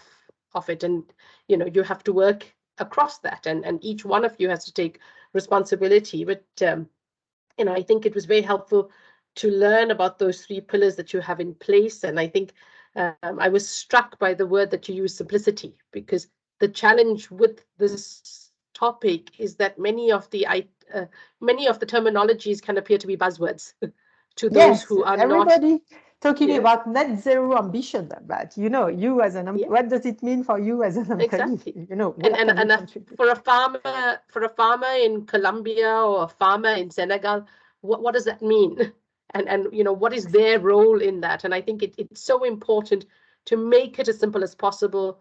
it. And, you know, you have to work across that, and each one of you has to take responsibility. But, you know, I think it was very helpful to learn about those 3 pillars that you have in place. And I think I was struck by the word that you use, simplicity, because the challenge with this topic is that many of the terminologies can appear to be buzzwords to those who are everybody talking about net zero ambition, but you know, you as an what does it mean for you as an employee? Exactly. You know, and for a farmer in Colombia or a farmer in Senegal, what does that mean? And you know, what is their role in that? And I think it's so important to make it as simple as possible,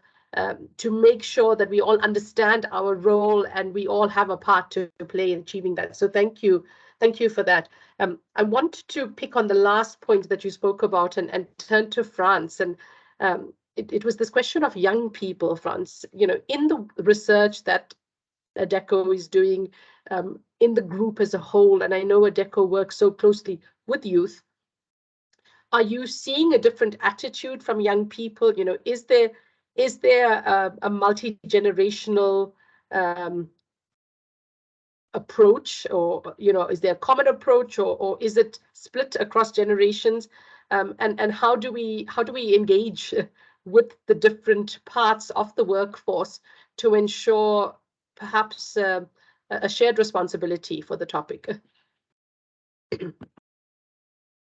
to make sure that we all understand our role and we all have a part to play in achieving that. So thank you for that. I want to pick on the last point that you spoke about and turn to France. And it was this question of young people, France. You know, in the research that Adecco is doing in the group as a whole, and I know Adecco works so closely with youth. Are you seeing a different attitude from young people? You know, is there a multi-generational approach, or you know, is there a common approach, or is it split across generations? And how do we engage with the different parts of the workforce to ensure perhaps a shared responsibility for the topic?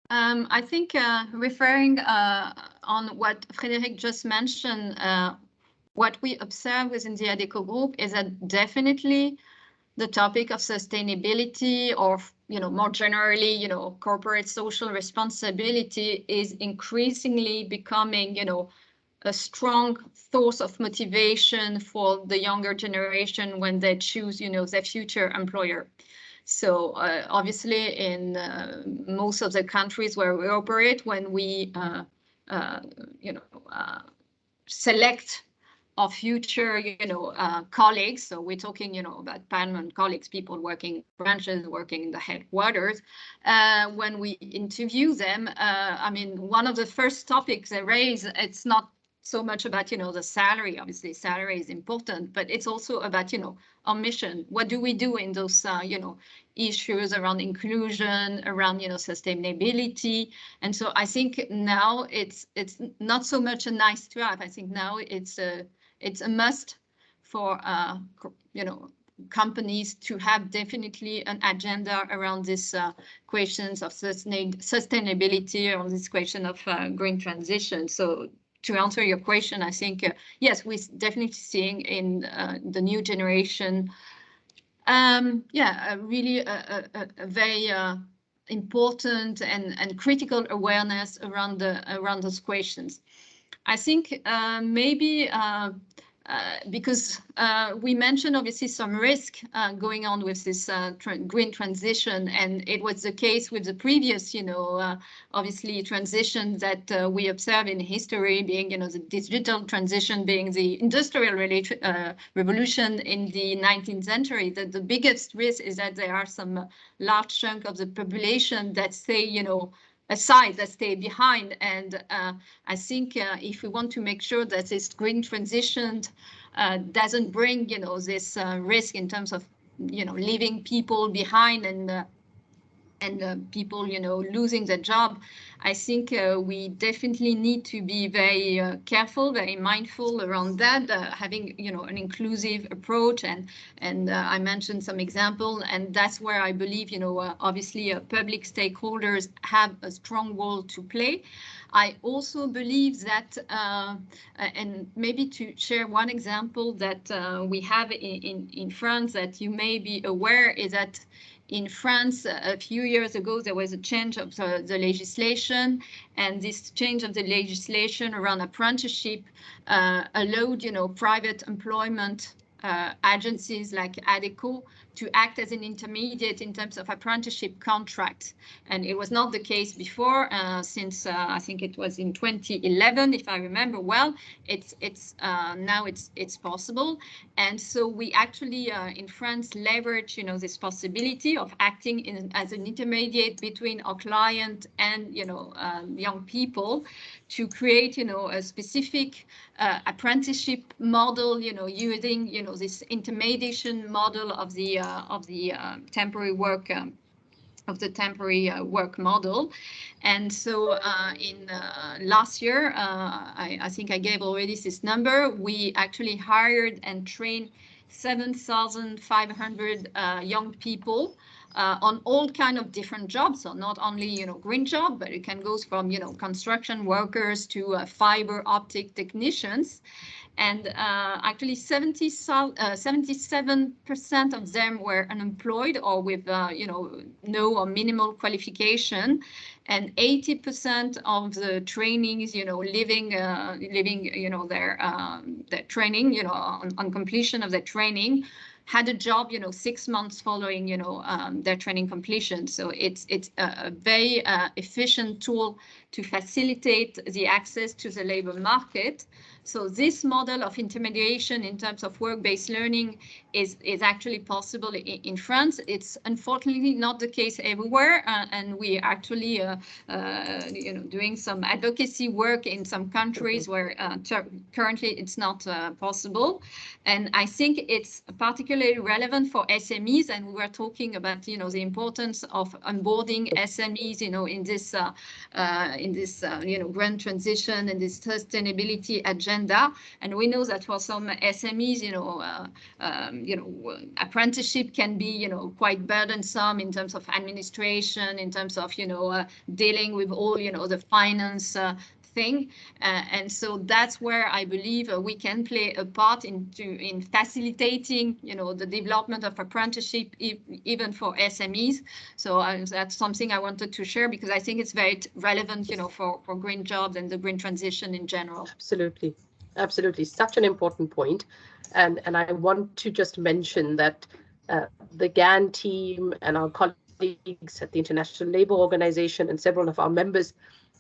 I think referring on what Frédéric just mentioned, what we observe within the Adecco group is that definitely the topic of sustainability, or more generally, corporate social responsibility is increasingly becoming, a strong source of motivation for the younger generation when they choose, their future employer. So obviously, in most of the countries where we operate, when we select our future, colleagues. So we're talking, about permanent colleagues, people working in branches, working in the headquarters. When we interview them, I mean, one of the first topics they raise, it's not so much about, the salary. Obviously, salary is important, but it's also about, our mission. What do we do in those, issues around inclusion, around, sustainability? And so I think now it's not so much a nice to have. I think now it's a must for, companies to have definitely an agenda around this questions of sustainability, on this question of green transition. So to answer your question, I think, yes, we're definitely seeing in the new generation, really a very important and critical awareness around those questions. I think maybe because we mentioned obviously some risk going on with this green transition, and it was the case with the previous, obviously transition that we observe in history, being, the digital transition, being the industrial revolution in the 19th century. That the biggest risk is that there are some large chunk of the population that stay, aside, that stay behind. And I think if we want to make sure that this green transition doesn't bring, this risk in terms of, leaving people behind and people, losing their job, I think we definitely need to be very careful, very mindful around that, having, an inclusive approach. And I mentioned some example, and that's where I believe, obviously public stakeholders have a strong role to play. I also believe that, and maybe to share one example that we have in France that you may be aware, is that in France, a few years ago, there was a change of the legislation, and this change of the legislation around apprenticeship allowed, private employment agencies like Adecco to act as an intermediate in terms of apprenticeship contract. And it was not the case before, since I think it was in 2011, if I remember well. Now it's possible. And so we actually in France leverage, this possibility of acting as an intermediate between our client and, young people, to create, a specific apprenticeship model, using, this intermediation model of the temporary work model. And so in last year, I think I gave already this number, we actually hired and trained 7,500 young people on all kind of different jobs. So not only, green job, but it can go from, construction workers to fiber optic technicians. And actually 77% of them were unemployed or with, no or minimal qualification. And 80% of the trainings, leaving, their training, on completion of their training, had a job, 6 months following, their training completion. So it's a very efficient tool to facilitate the access to the labor market. So this model of intermediation in terms of work-based learning is actually possible in France. It's unfortunately not the case everywhere, and we are actually doing some advocacy work in some countries where currently it's not possible. And I think it's particularly relevant for SMEs, and we were talking about the importance of onboarding SMEs in this green transition and this sustainability agenda. And we know that for some SMEs, apprenticeship can be quite burdensome in terms of administration, in terms of dealing with all the finance thing, and so that's where I believe we can play a part in facilitating the development of apprenticeship even for SMEs. So that's something I wanted to share because I think it's very relevant for green jobs and the green transition in general. Absolutely, such an important point. And I want to just mention that the GAN team and our colleagues at the International Labour Organization and several of our members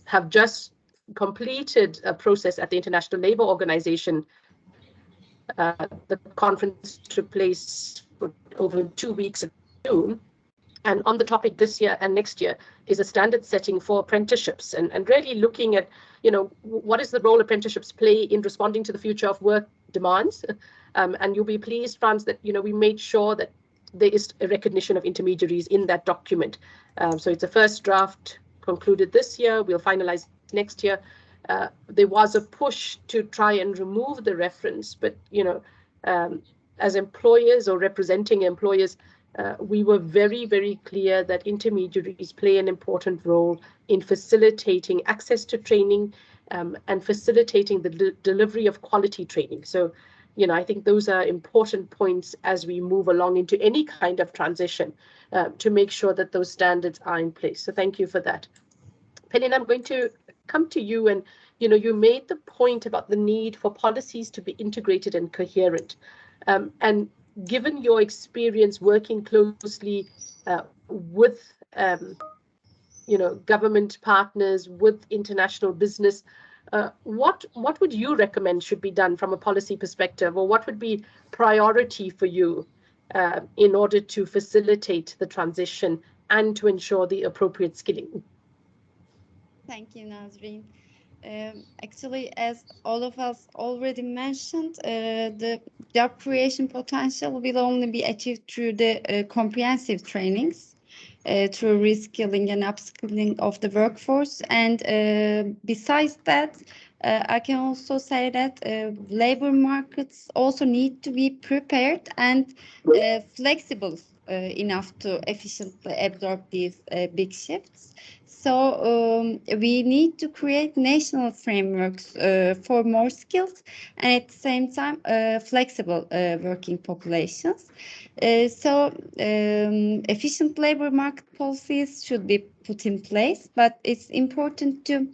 have just completed a process at the International Labour Organization. The conference took place for over 2 weeks in June. And on the topic this year and next year is a standard setting for apprenticeships and really looking at, what is the role apprenticeships play in responding to the future of work demands. And you'll be pleased, Frans, that, we made sure that there is a recognition of intermediaries in that document. So it's a first draft concluded this year. We'll finalize next year. There was a push to try and remove the reference, but, as employers or representing employers, we were very, very clear that intermediaries play an important role in facilitating access to training and facilitating the delivery of quality training. So, I think those are important points as we move along into any kind of transition to make sure that those standards are in place. So thank you for that. Pelin, I'm going to come to you, and you made the point about the need for policies to be integrated and coherent. And given your experience working closely with government partners, with international business, what would you recommend should be done from a policy perspective, or what would be priority for you in order to facilitate the transition and to ensure the appropriate skilling? Thank you, Nazreen. Actually, as all of us already mentioned, the job creation potential will only be achieved through the comprehensive trainings, through reskilling and upskilling of the workforce. And besides that, I can also say that labor markets also need to be prepared and flexible enough to efficiently absorb these big shifts. So we need to create national frameworks for more skills and at the same time flexible working populations. So efficient labor market policies should be put in place, but it's important to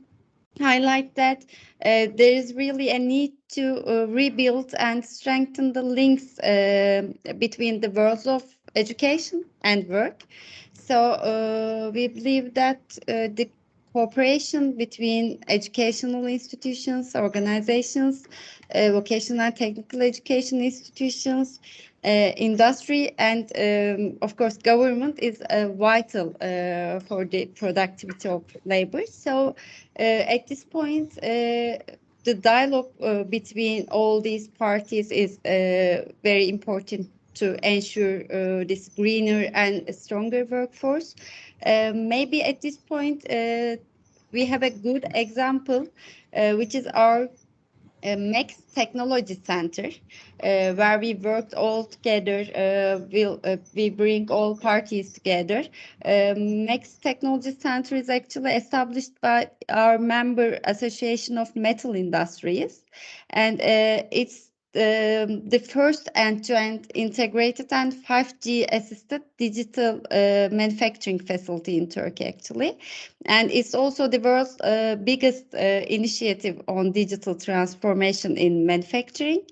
highlight that there is really a need to rebuild and strengthen the links between the worlds of education and work. So we believe that the cooperation between educational institutions, organizations, vocational and technical education institutions, industry, and of course government is vital for the productivity of labor. So at this point, the dialogue between all these parties is very important to ensure this greener and stronger workforce. Maybe at this point, we have a good example, which is our MEX Technology Center, where we worked all together. We bring all parties together. MEX Technology Center is actually established by our member association of metal industries, and it's the first end-to-end integrated and 5G assisted digital manufacturing facility in Turkey, actually. And it's also the world's biggest initiative on digital transformation in manufacturing.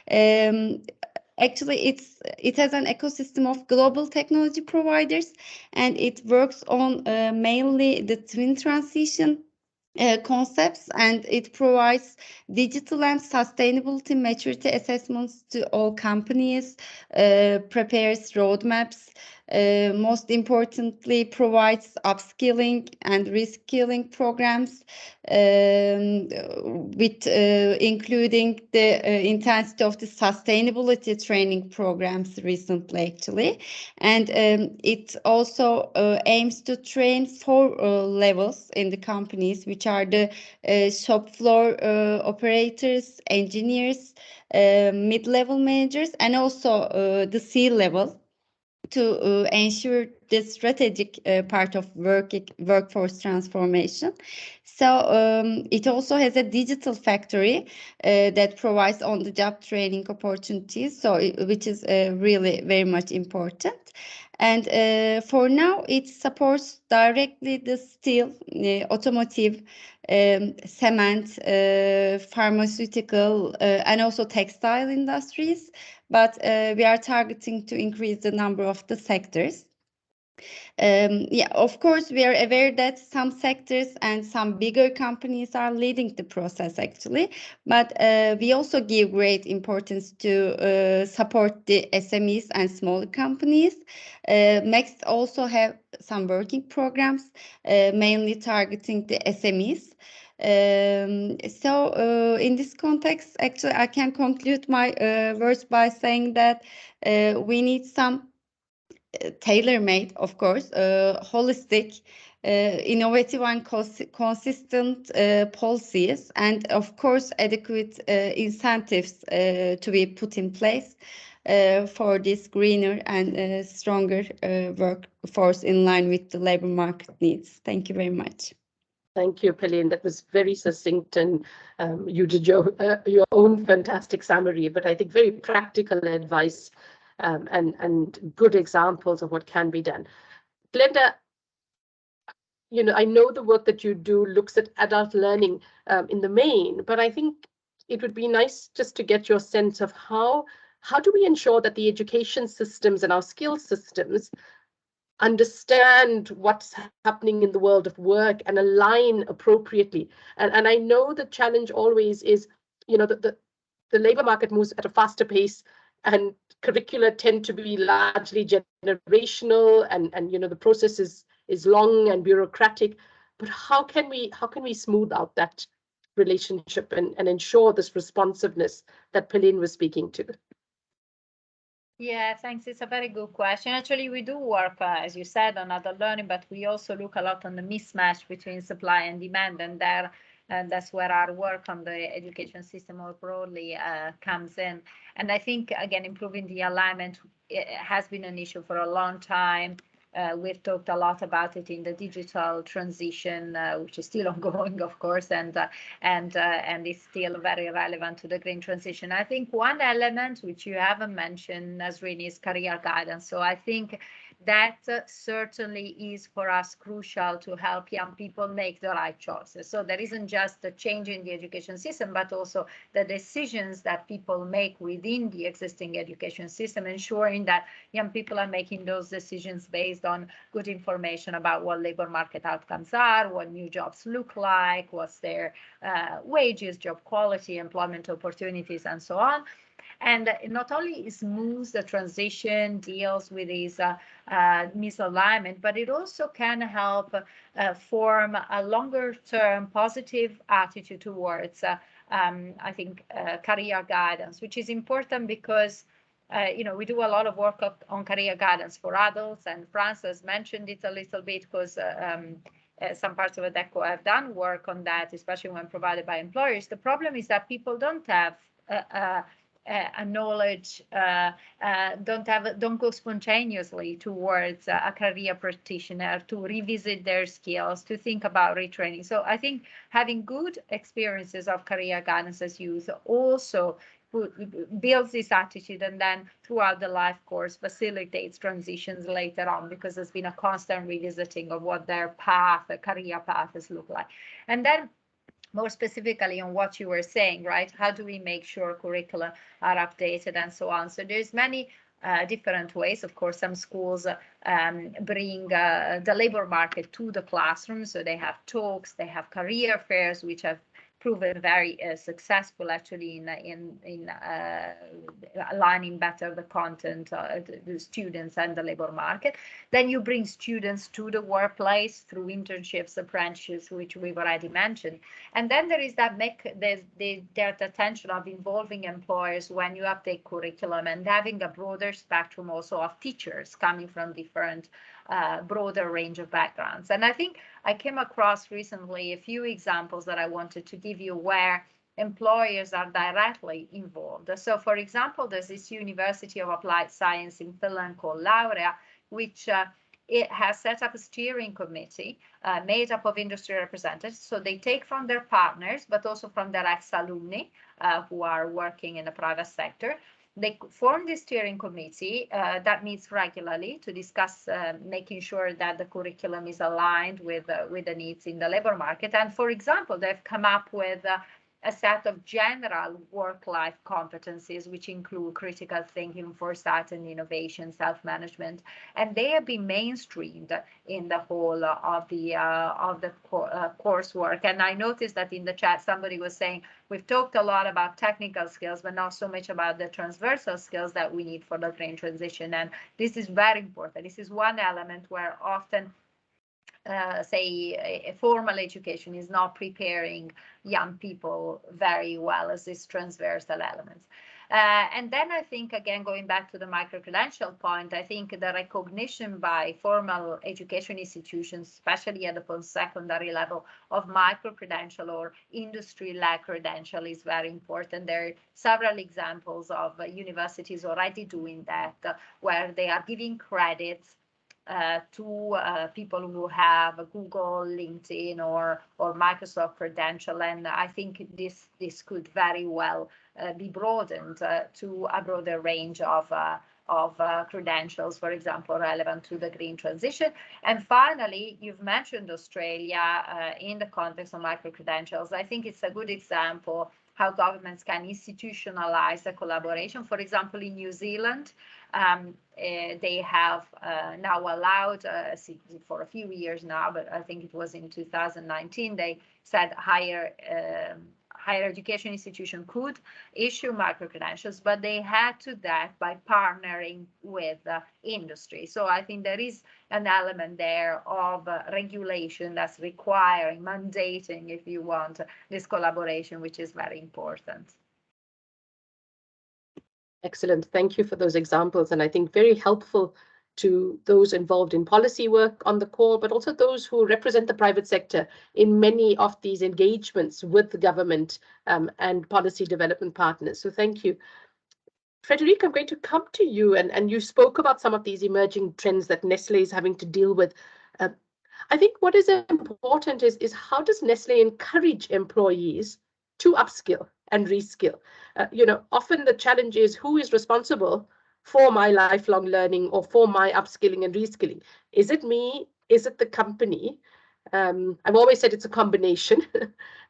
Actually, it has an ecosystem of global technology providers, and it works on mainly the twin transition concepts, and it provides digital and sustainability maturity assessments to all companies, prepares roadmaps, most importantly provides upskilling and reskilling programs, with including the intensity of the sustainability training programs recently actually. And it also aims to train 4 levels in the companies, which are the shop floor operators, engineers, mid-level managers, and also the C-level, to ensure the strategic part of workforce transformation. So it also has a digital factory that provides on-the-job training opportunities, so which is really very much important. And for now, it supports directly the steel, automotive, cement, pharmaceutical, and also textile industries. But we are targeting to increase the number of the sectors. Yeah, of course, we are aware that some sectors and some bigger companies are leading the process actually, but we also give great importance to support the SMEs and smaller companies. Next also have some working programs, mainly targeting the SMEs. So in this context, actually, I can conclude my words by saying that we need some tailor-made, of course, holistic, innovative and consistent policies, and of course adequate incentives to be put in place for this greener and stronger workforce in line with the labor market needs. Thank you very much. Thank you, Pelin. That was very succinct, and you did your own fantastic summary, but I think very practical advice and good examples of what can be done. Glenda, you know, I know the work that you do looks at adult learning in the main, but I think it would be nice just to get your sense of how do we ensure that the education systems and our skill systems understand what's happening in the world of work and align appropriately. And I know the challenge always is, you know, the labor market moves at a faster pace, and curricula tend to be largely generational, and you know, the process is long and bureaucratic. But how can we smooth out that relationship and ensure this responsiveness that Pelin was speaking to? Yeah, thanks. It's a very good question. Actually, we do work, as you said, on adult learning, but we also look a lot on the mismatch between supply and demand, and that's where our work on the education system more broadly comes in. And I think, again, improving the alignment has been an issue for a long time. We've talked a lot about it in the digital transition, which is still ongoing, of course, and is still very relevant to the green transition. I think one element which you haven't mentioned, Nasreen, is career guidance. So I think that certainly is for us crucial to help young people make the right choices. So there isn't just the change in the education system, but also the decisions that people make within the existing education system, ensuring that young people are making those decisions based on good information about what labor market outcomes are, what new jobs look like, what's their wages, job quality, employment opportunities, and so on. And not only smooths the transition, deals with these misalignment, but it also can help form a longer-term positive attitude towards, I think, career guidance, which is important because you know, we do a lot of work on career guidance for adults, and France has mentioned it a little bit because some parts of ADECO have done work on that, especially when provided by employers. The problem is that people don't have a knowledge, don't go spontaneously towards a career practitioner to revisit their skills, to think about retraining. So I think having good experiences of career guidance as youth also builds this attitude, and then throughout the life course facilitates transitions later on, because there's been a constant revisiting of what their path, their career path has looked like. And then more specifically on what you were saying, right? How do we make sure curricula are updated and so on? So there's many different ways. Of course, some schools bring the labor market to the classroom, so they have talks, they have career fairs, which have proven very successful actually in aligning better the content, the students and the labor market. Then you bring students to the workplace through internships, apprenticeships, which we've already mentioned. And then there is that there's the attention of involving employers when you update curriculum and having a broader spectrum also of teachers coming from different broader range of backgrounds. And I think I came across recently a few examples that I wanted to give you where employers are directly involved. So for example, there's this University of Applied Science in Finland called Laurea, which it has set up a steering committee made up of industry representatives. So they take from their partners, but also from their ex-alumni who are working in the private sector. They form this steering committee that meets regularly to discuss making sure that the curriculum is aligned with the needs in the labor market. And for example, they've come up with a set of general work-life competencies, which include critical thinking, foresight and innovation, self-management, and they have been mainstreamed in the whole of the coursework. And I noticed that in the chat, somebody was saying, we've talked a lot about technical skills, but not so much about the transversal skills that we need for the green transition. And this is very important. This is one element where often say a formal education is not preparing young people very well as these transversal elements. And then I think, again, going back to the micro-credential point, I think the recognition by formal education institutions, especially at the post-secondary level, of micro-credential or industry-led credential is very important. There are several examples of universities already doing that, where they are giving credits to people who have a Google, LinkedIn, or Microsoft credential, and I think this could very well be broadened to a broader range of credentials, for example, relevant to the green transition. And finally, you've mentioned Australia in the context of micro-credentials. I think it's a good example how governments can institutionalize the collaboration. For example, in New Zealand, they have now allowed, for a few years now, but I think it was in 2019, they said higher education institution could issue micro-credentials, but they had to do that by partnering with industry. So I think there is an element there of regulation that's requiring, mandating, if you want, this collaboration, which is very important. Excellent. Thank you for those examples. And I think very helpful to those involved in policy work on the call, but also those who represent the private sector in many of these engagements with the government and policy development partners. So thank you. Frederique, I'm going to come to you, and you spoke about some of these emerging trends that Nestle is having to deal with. I think what is important is how does Nestle encourage employees to upskill and reskill? Often the challenge is who is responsible for my lifelong learning or for my upskilling and reskilling? Is it me? Is it the company? I've always said it's a combination,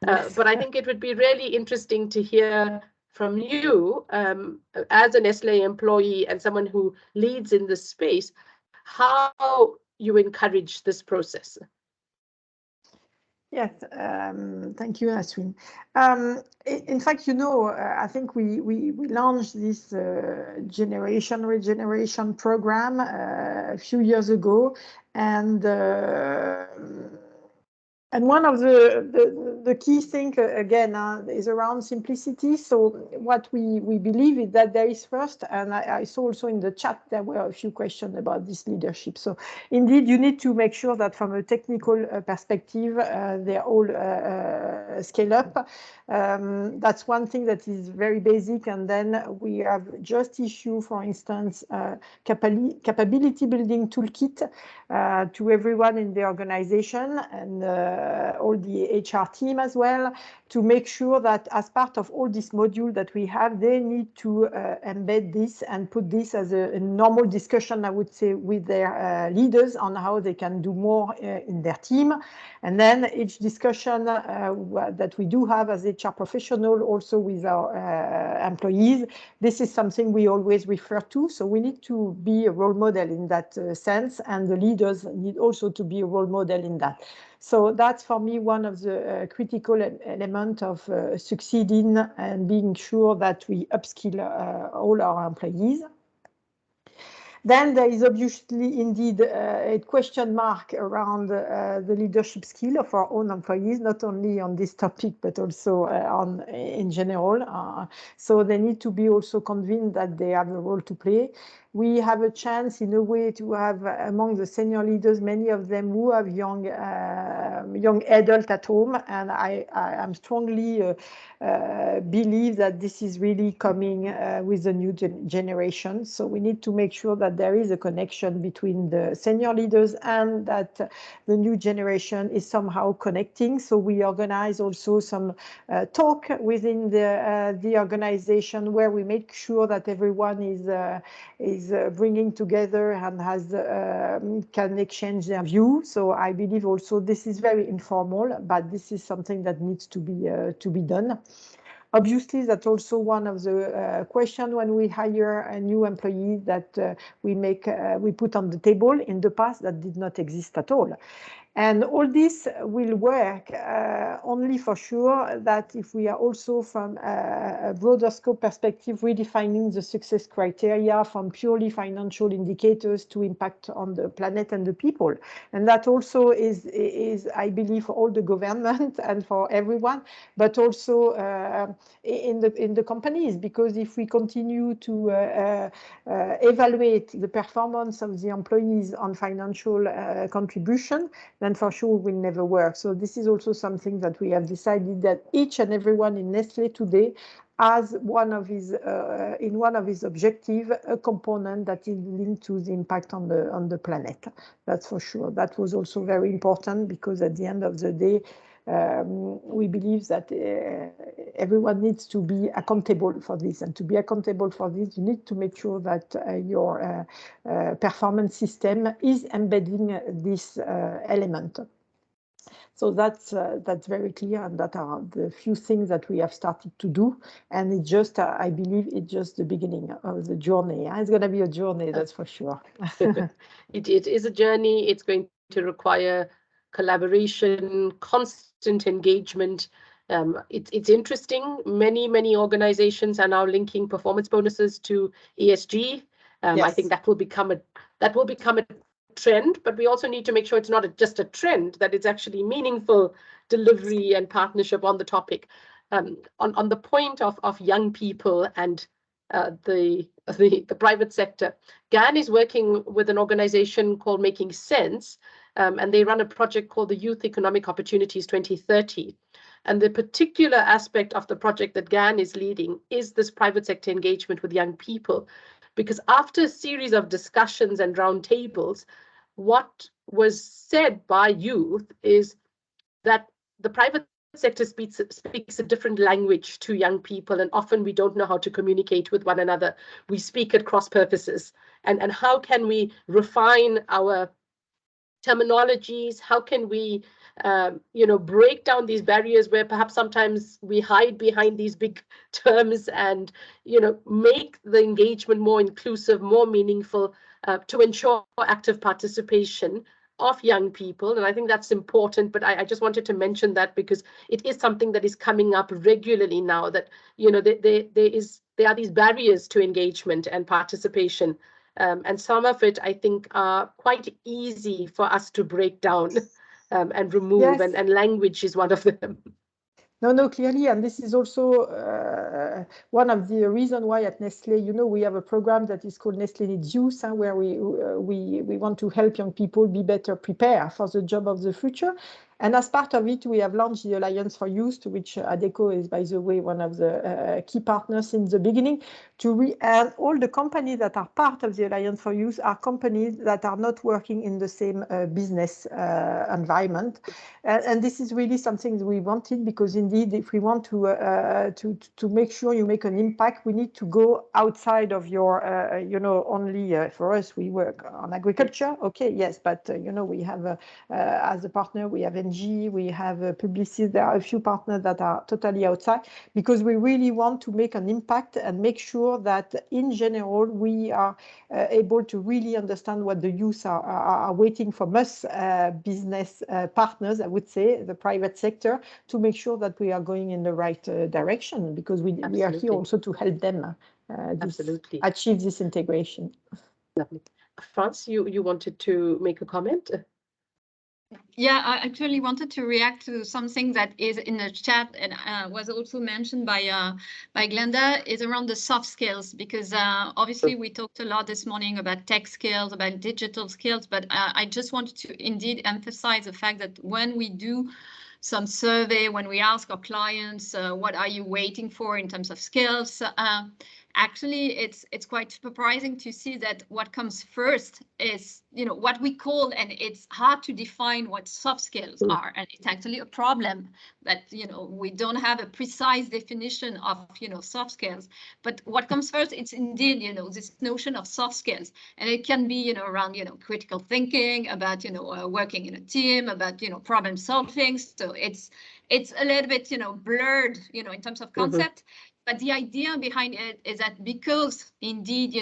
but I think it would be really interesting to hear from you as a Nestle employee and someone who leads in this space, how you encourage this process. Yes, thank you, Nasreen. In fact, I think we launched this Generation Regeneration program a few years ago, and one of the key things, again, is around simplicity. So what we believe is that there is first, and I saw also in the chat there were a few questions about this leadership. So indeed, you need to make sure that from a technical perspective, they're all scale up. That's one thing that is very basic. And then we have just issued, for instance, capability building toolkit to everyone in the organization. And the HR team as well, to make sure that as part of all this module that we have, they need to embed this and put this as a normal discussion, I would say, with their leaders on how they can do more in their team. And then each discussion that we do have as HR professional, also with our employees, this is something we always refer to. So we need to be a role model in that sense, and the leaders need also to be a role model in that. So that's for me one of the critical elements of succeeding and being sure that we upskill all our employees. Then there is obviously indeed a question mark around the leadership skill of our own employees, not only on this topic, but also in general. So they need to be also convinced that they have a role to play. We have a chance in a way to have among the senior leaders, many of them who have young adults at home, and I am strongly believe that this is really coming with the new generation. So we need to make sure that there is a connection between the senior leaders and that the new generation is somehow connecting. So we organize also some talk within the organization where we make sure that everyone is bringing together and has can exchange their view. So I believe also this is very informal, but this is something that needs to be done. Obviously, that's also one of the questions when we hire a new employee that we put on the table in the past that did not exist at all. And all this will work only for sure that if we are also from a broader scope perspective, redefining the success criteria from purely financial indicators to impact on the planet and the people. And that also is I believe, for all the government and for everyone, but also in the companies, because if we continue to evaluate the performance of the employees on financial contribution, then for sure will never work. So this is also something that we have decided that each and everyone in Nestle today has one of his in one of his objectives a component that is linked to the impact on the planet. That's for sure. That was also very important because at the end of the day, we believe that everyone needs to be accountable for this, and to be accountable for this, you need to make sure that your performance system is embedding this element. So that's very clear, and that are the few things that we have started to do. And it just, I believe, it's just the beginning of the journey. It's going to be a journey, that's for sure. It is a journey. It's going to require collaboration, constant engagement. It's interesting. Many organizations are now linking performance bonuses to ESG. Yes. I think that will become a trend, but we also need to make sure it's not just a trend, that it's actually meaningful delivery and partnership on the topic. On the point of young people and the private sector, GAN is working with an organization called Making Sense, and they run a project called the Youth Economic Opportunities 2030. And the particular aspect of the project that GAN is leading is this private sector engagement with young people. Because after a series of discussions and roundtables, what was said by youth is that the private sector speaks a different language to young people, and often we don't know how to communicate with one another. We speak at cross purposes. And how can we refine our terminologies? How can we break down these barriers where perhaps sometimes we hide behind these big terms, and make the engagement more inclusive, more meaningful, to ensure active participation of young people. And I think that's important, but I just wanted to mention that because it is something that is coming up regularly now, that there are these barriers to engagement and participation. And some of it, I think, are quite easy for us to break down and remove, Yes. and language is one of them. No, clearly, and this is also one of the reasons why at Nestle, we have a program that is called Nestle Needs Youth, where we want to help young people be better prepared for the job of the future. And as part of it, we have launched the Alliance for Youth, to which Adecco is, by the way, one of the key partners since the beginning. And all the companies that are part of the Alliance for Youth are companies that are not working in the same business environment. And this is really something that we wanted, because indeed, if we want to make sure you make an impact, we need to go outside of your, only for us, we work on agriculture. Okay, yes, but, we have, as a partner, we have NG, we have Publicis. There are a few partners that are totally outside, because we really want to make an impact and make sure that in general, we are able to really understand what the youth are waiting from us, business partners, I would say, the private sector, to make sure that we are going in the right direction, because we are here also to help them achieve this integration. Lovely. Frans, you wanted to make a comment? Yeah, I actually wanted to react to something that is in the chat and was also mentioned by Glenda, is around the soft skills, because obviously we talked a lot this morning about tech skills, about digital skills, but I just wanted to indeed emphasize the fact that when we do some survey, when we ask our clients, what are you waiting for in terms of skills? Actually, it's quite surprising to see that what comes first is, what we call, and it's hard to define what soft skills are. And it's actually a problem that, we don't have a precise definition of, soft skills. But what comes first, it's indeed, this notion of soft skills. And it can be, around, critical thinking, about, working in a team, about, problem solving. So it's a little bit, blurred, in terms of concept. But the idea behind it is that because indeed,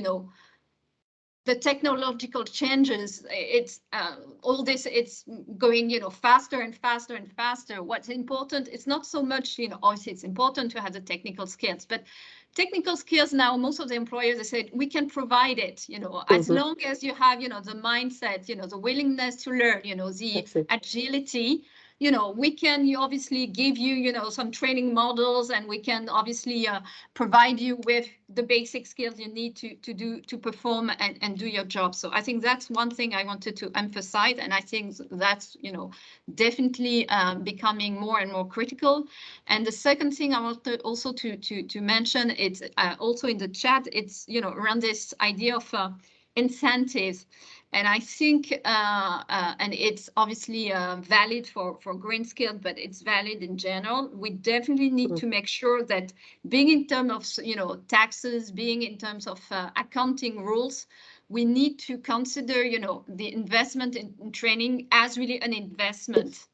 the technological changes, it's all this, it's going, faster and faster and faster. What's important, it's not so much, obviously it's important to have the technical skills, but technical skills now, most of the employers, they said, we can provide it, as long as you have, the mindset, the willingness to learn, the agility. We can obviously give you, some training models, and we can obviously provide you with the basic skills you need to perform and do your job. So I think that's one thing I wanted to emphasize, and I think that's, definitely becoming more and more critical. And the second thing I wanted also to mention, it's also in the chat, it's, around this idea of incentives. And I think, and it's obviously valid for green skills, but it's valid in general. We definitely need to make sure that, being in terms of, taxes, being in terms of accounting rules, we need to consider, the investment in training as really an investment.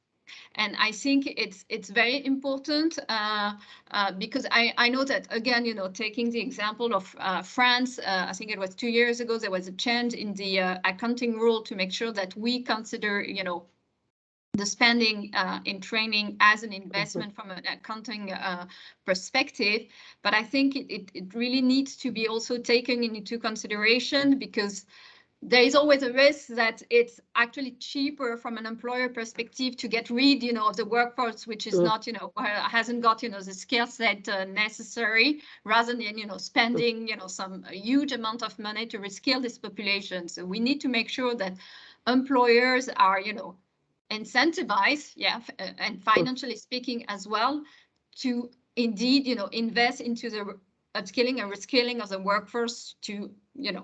And I think it's very important because I know that, again, taking the example of France, I think it was 2 years ago, there was a change in the accounting rule to make sure that we consider, the spending in training as an investment from an accounting perspective. But I think it really needs to be also taken into consideration, because there is always a risk that it's actually cheaper from an employer perspective to get rid, of the workforce, which is not, hasn't got, the skill set necessary, rather than, spending, some huge amount of money to reskill this population. So we need to make sure that employers are, incentivized, and financially speaking as well, to indeed, invest into the upskilling and reskilling of the workforce to,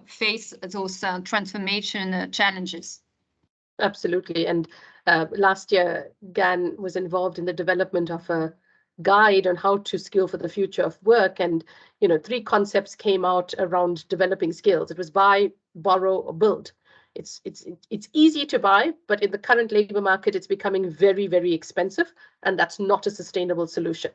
face those transformation challenges. Absolutely. And last year, GAN was involved in the development of a guide on how to skill for the future of work. And, 3 concepts came out around developing skills. It was buy, borrow, or build. It's easy to buy, but in the current labor market, it's becoming very, very expensive, and that's not a sustainable solution.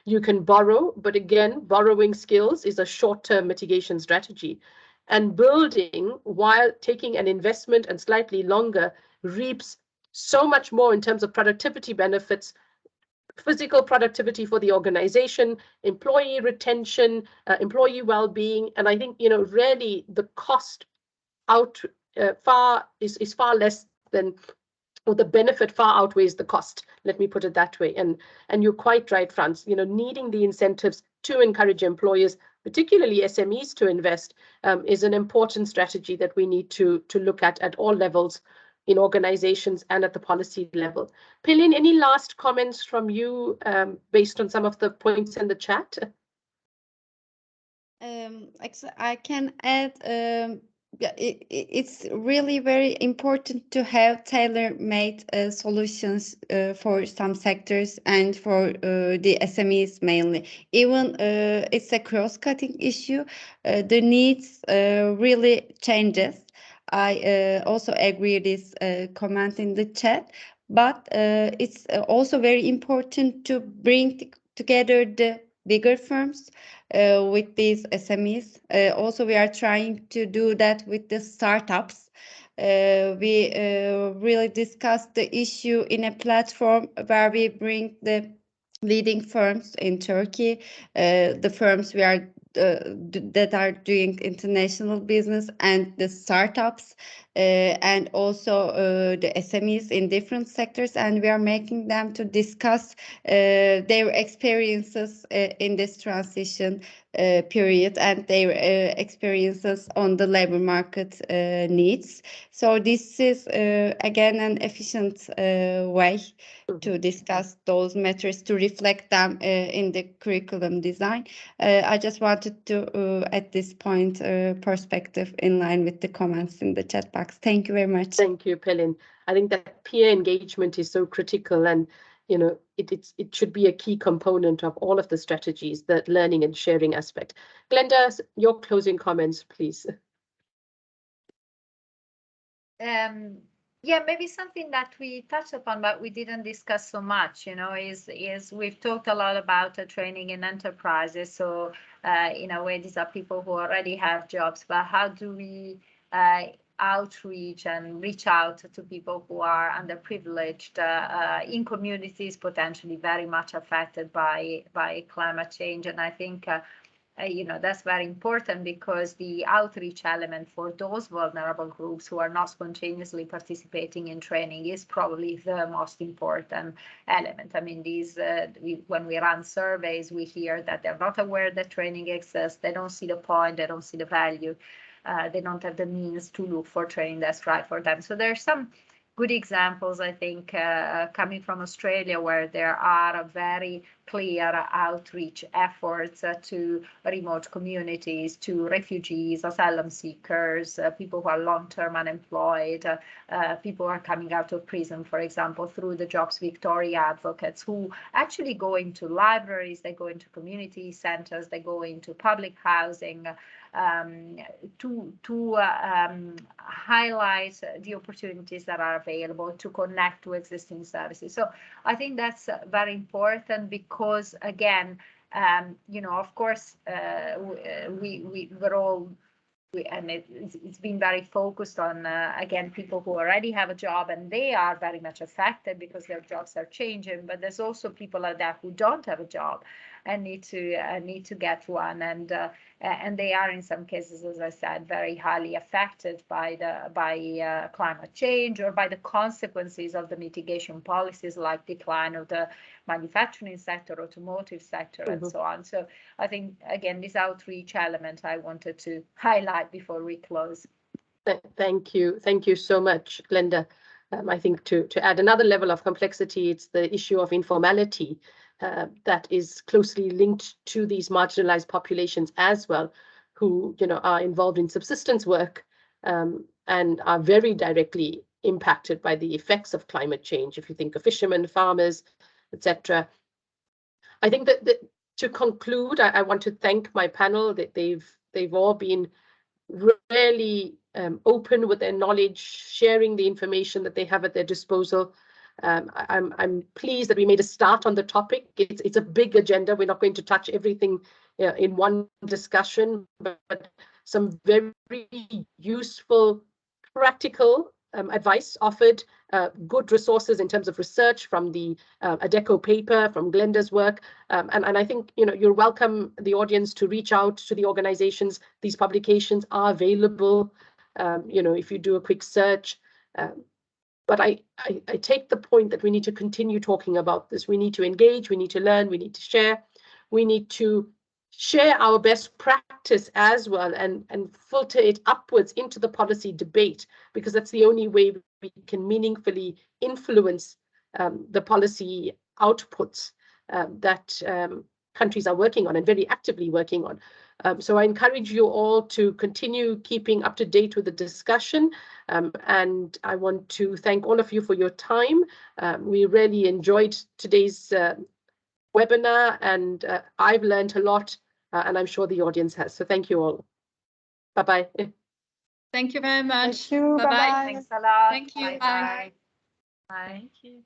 You can borrow, but again, borrowing skills is a short-term mitigation strategy. And building, while taking an investment and slightly longer, reaps so much more in terms of productivity benefits, physical productivity for the organization, employee retention, employee well-being. And I think, really the cost is far less than, or the benefit far outweighs the cost. Let me put it that way. And you're quite right, Frans, needing the incentives to encourage employers, particularly SMEs, to invest is an important strategy that we need to look at all levels, in organizations and at the policy level. Pelin, any last comments from you based on some of the points in the chat? I can add, it's really very important to have tailor-made solutions for some sectors and for the SMEs mainly. Even it's a cross-cutting issue, the needs really changes. I also agree this comment in the chat, but it's also very important to bring together the bigger firms with these SMEs. Also, we are trying to do that with the startups. We really discussed the issue in a platform where we bring the leading firms in Turkey, the firms we are that are doing international business, and the startups, and also the SMEs in different sectors, and we are making them to discuss their experiences in this transition period and their experiences on the labor market needs. So this is again an efficient way to discuss those matters, to reflect them in the curriculum design. I just wanted to, at this point, perspective in line with the comments in the chat box. Thank you very much. Thank you, Pelin. I think that peer engagement is so critical, and you know it should be a key component of all of the strategies, that learning and sharing aspect. Glenda, your closing comments, please. Yeah, maybe something that we touched upon, but we didn't discuss so much, you know, is we've talked a lot about training in enterprises. So in a way, these are people who already have jobs, but how do we outreach and reach out to people who are underprivileged in communities potentially very much affected by climate change? And I think you know, that's very important, because the outreach element for those vulnerable groups who are not spontaneously participating in training is probably the most important element. I mean, these when we run surveys, we hear that they're not aware that training exists. They don't see the point. They don't see the value. They don't have the means to look for training that's right for them. So there's some good examples, I think, coming from Australia, where there are a very clear outreach efforts to remote communities, to refugees, asylum seekers, people who are long-term unemployed, people who are coming out of prison, for example, through the Jobs Victoria advocates, who actually go into libraries, they go into community centers, they go into public housing, to highlight the opportunities that are available, to connect to existing services. So I think that's very important, because again, you know, of course, we're all, and it's been very focused on, again, people who already have a job, and they are very much affected because their jobs are changing. But there's also people like that who don't have a job and need to get one, and they are in some cases, as I said, very highly affected by climate change, or by the consequences of the mitigation policies, like decline of the manufacturing sector, automotive sector, and so on. So I think, again, this outreach element I wanted to highlight before we close. Thank you so much, Glenda. I think to add another level of complexity, it's the issue of informality that is closely linked to these marginalized populations as well, who, you know, are involved in subsistence work and are very directly impacted by the effects of climate change. If you think of fishermen, farmers, etc. I think that to conclude, I want to thank my panel, that they've all been really open with their knowledge, sharing the information that they have at their disposal. I'm pleased that we made a start on the topic. It's a big agenda. We're not going to touch everything in one discussion, but some very useful, practical advice offered, good resources in terms of research from the Adecco paper, from Glenda's work, and I think, you know, you're welcome, the audience, to reach out to the organizations. These publications are available, you know, if you do a quick search. But I take the point that we need to continue talking about this. We need to engage, we need to learn, we need to share, we need to share our best practice as well and filter it upwards into the policy debate, because that's the only way we can meaningfully influence the policy outputs that countries are working on and very actively working on. So I encourage you all to continue keeping up to date with the discussion. And I want to thank all of you for your time. We really enjoyed today's webinar, and I've learned a lot, and I'm sure the audience has. So thank you all. Bye-bye. Thank you very much. Thank you. Bye-bye. Bye-bye. Thanks a lot. Thank you. Bye. Bye. Bye. Thank you.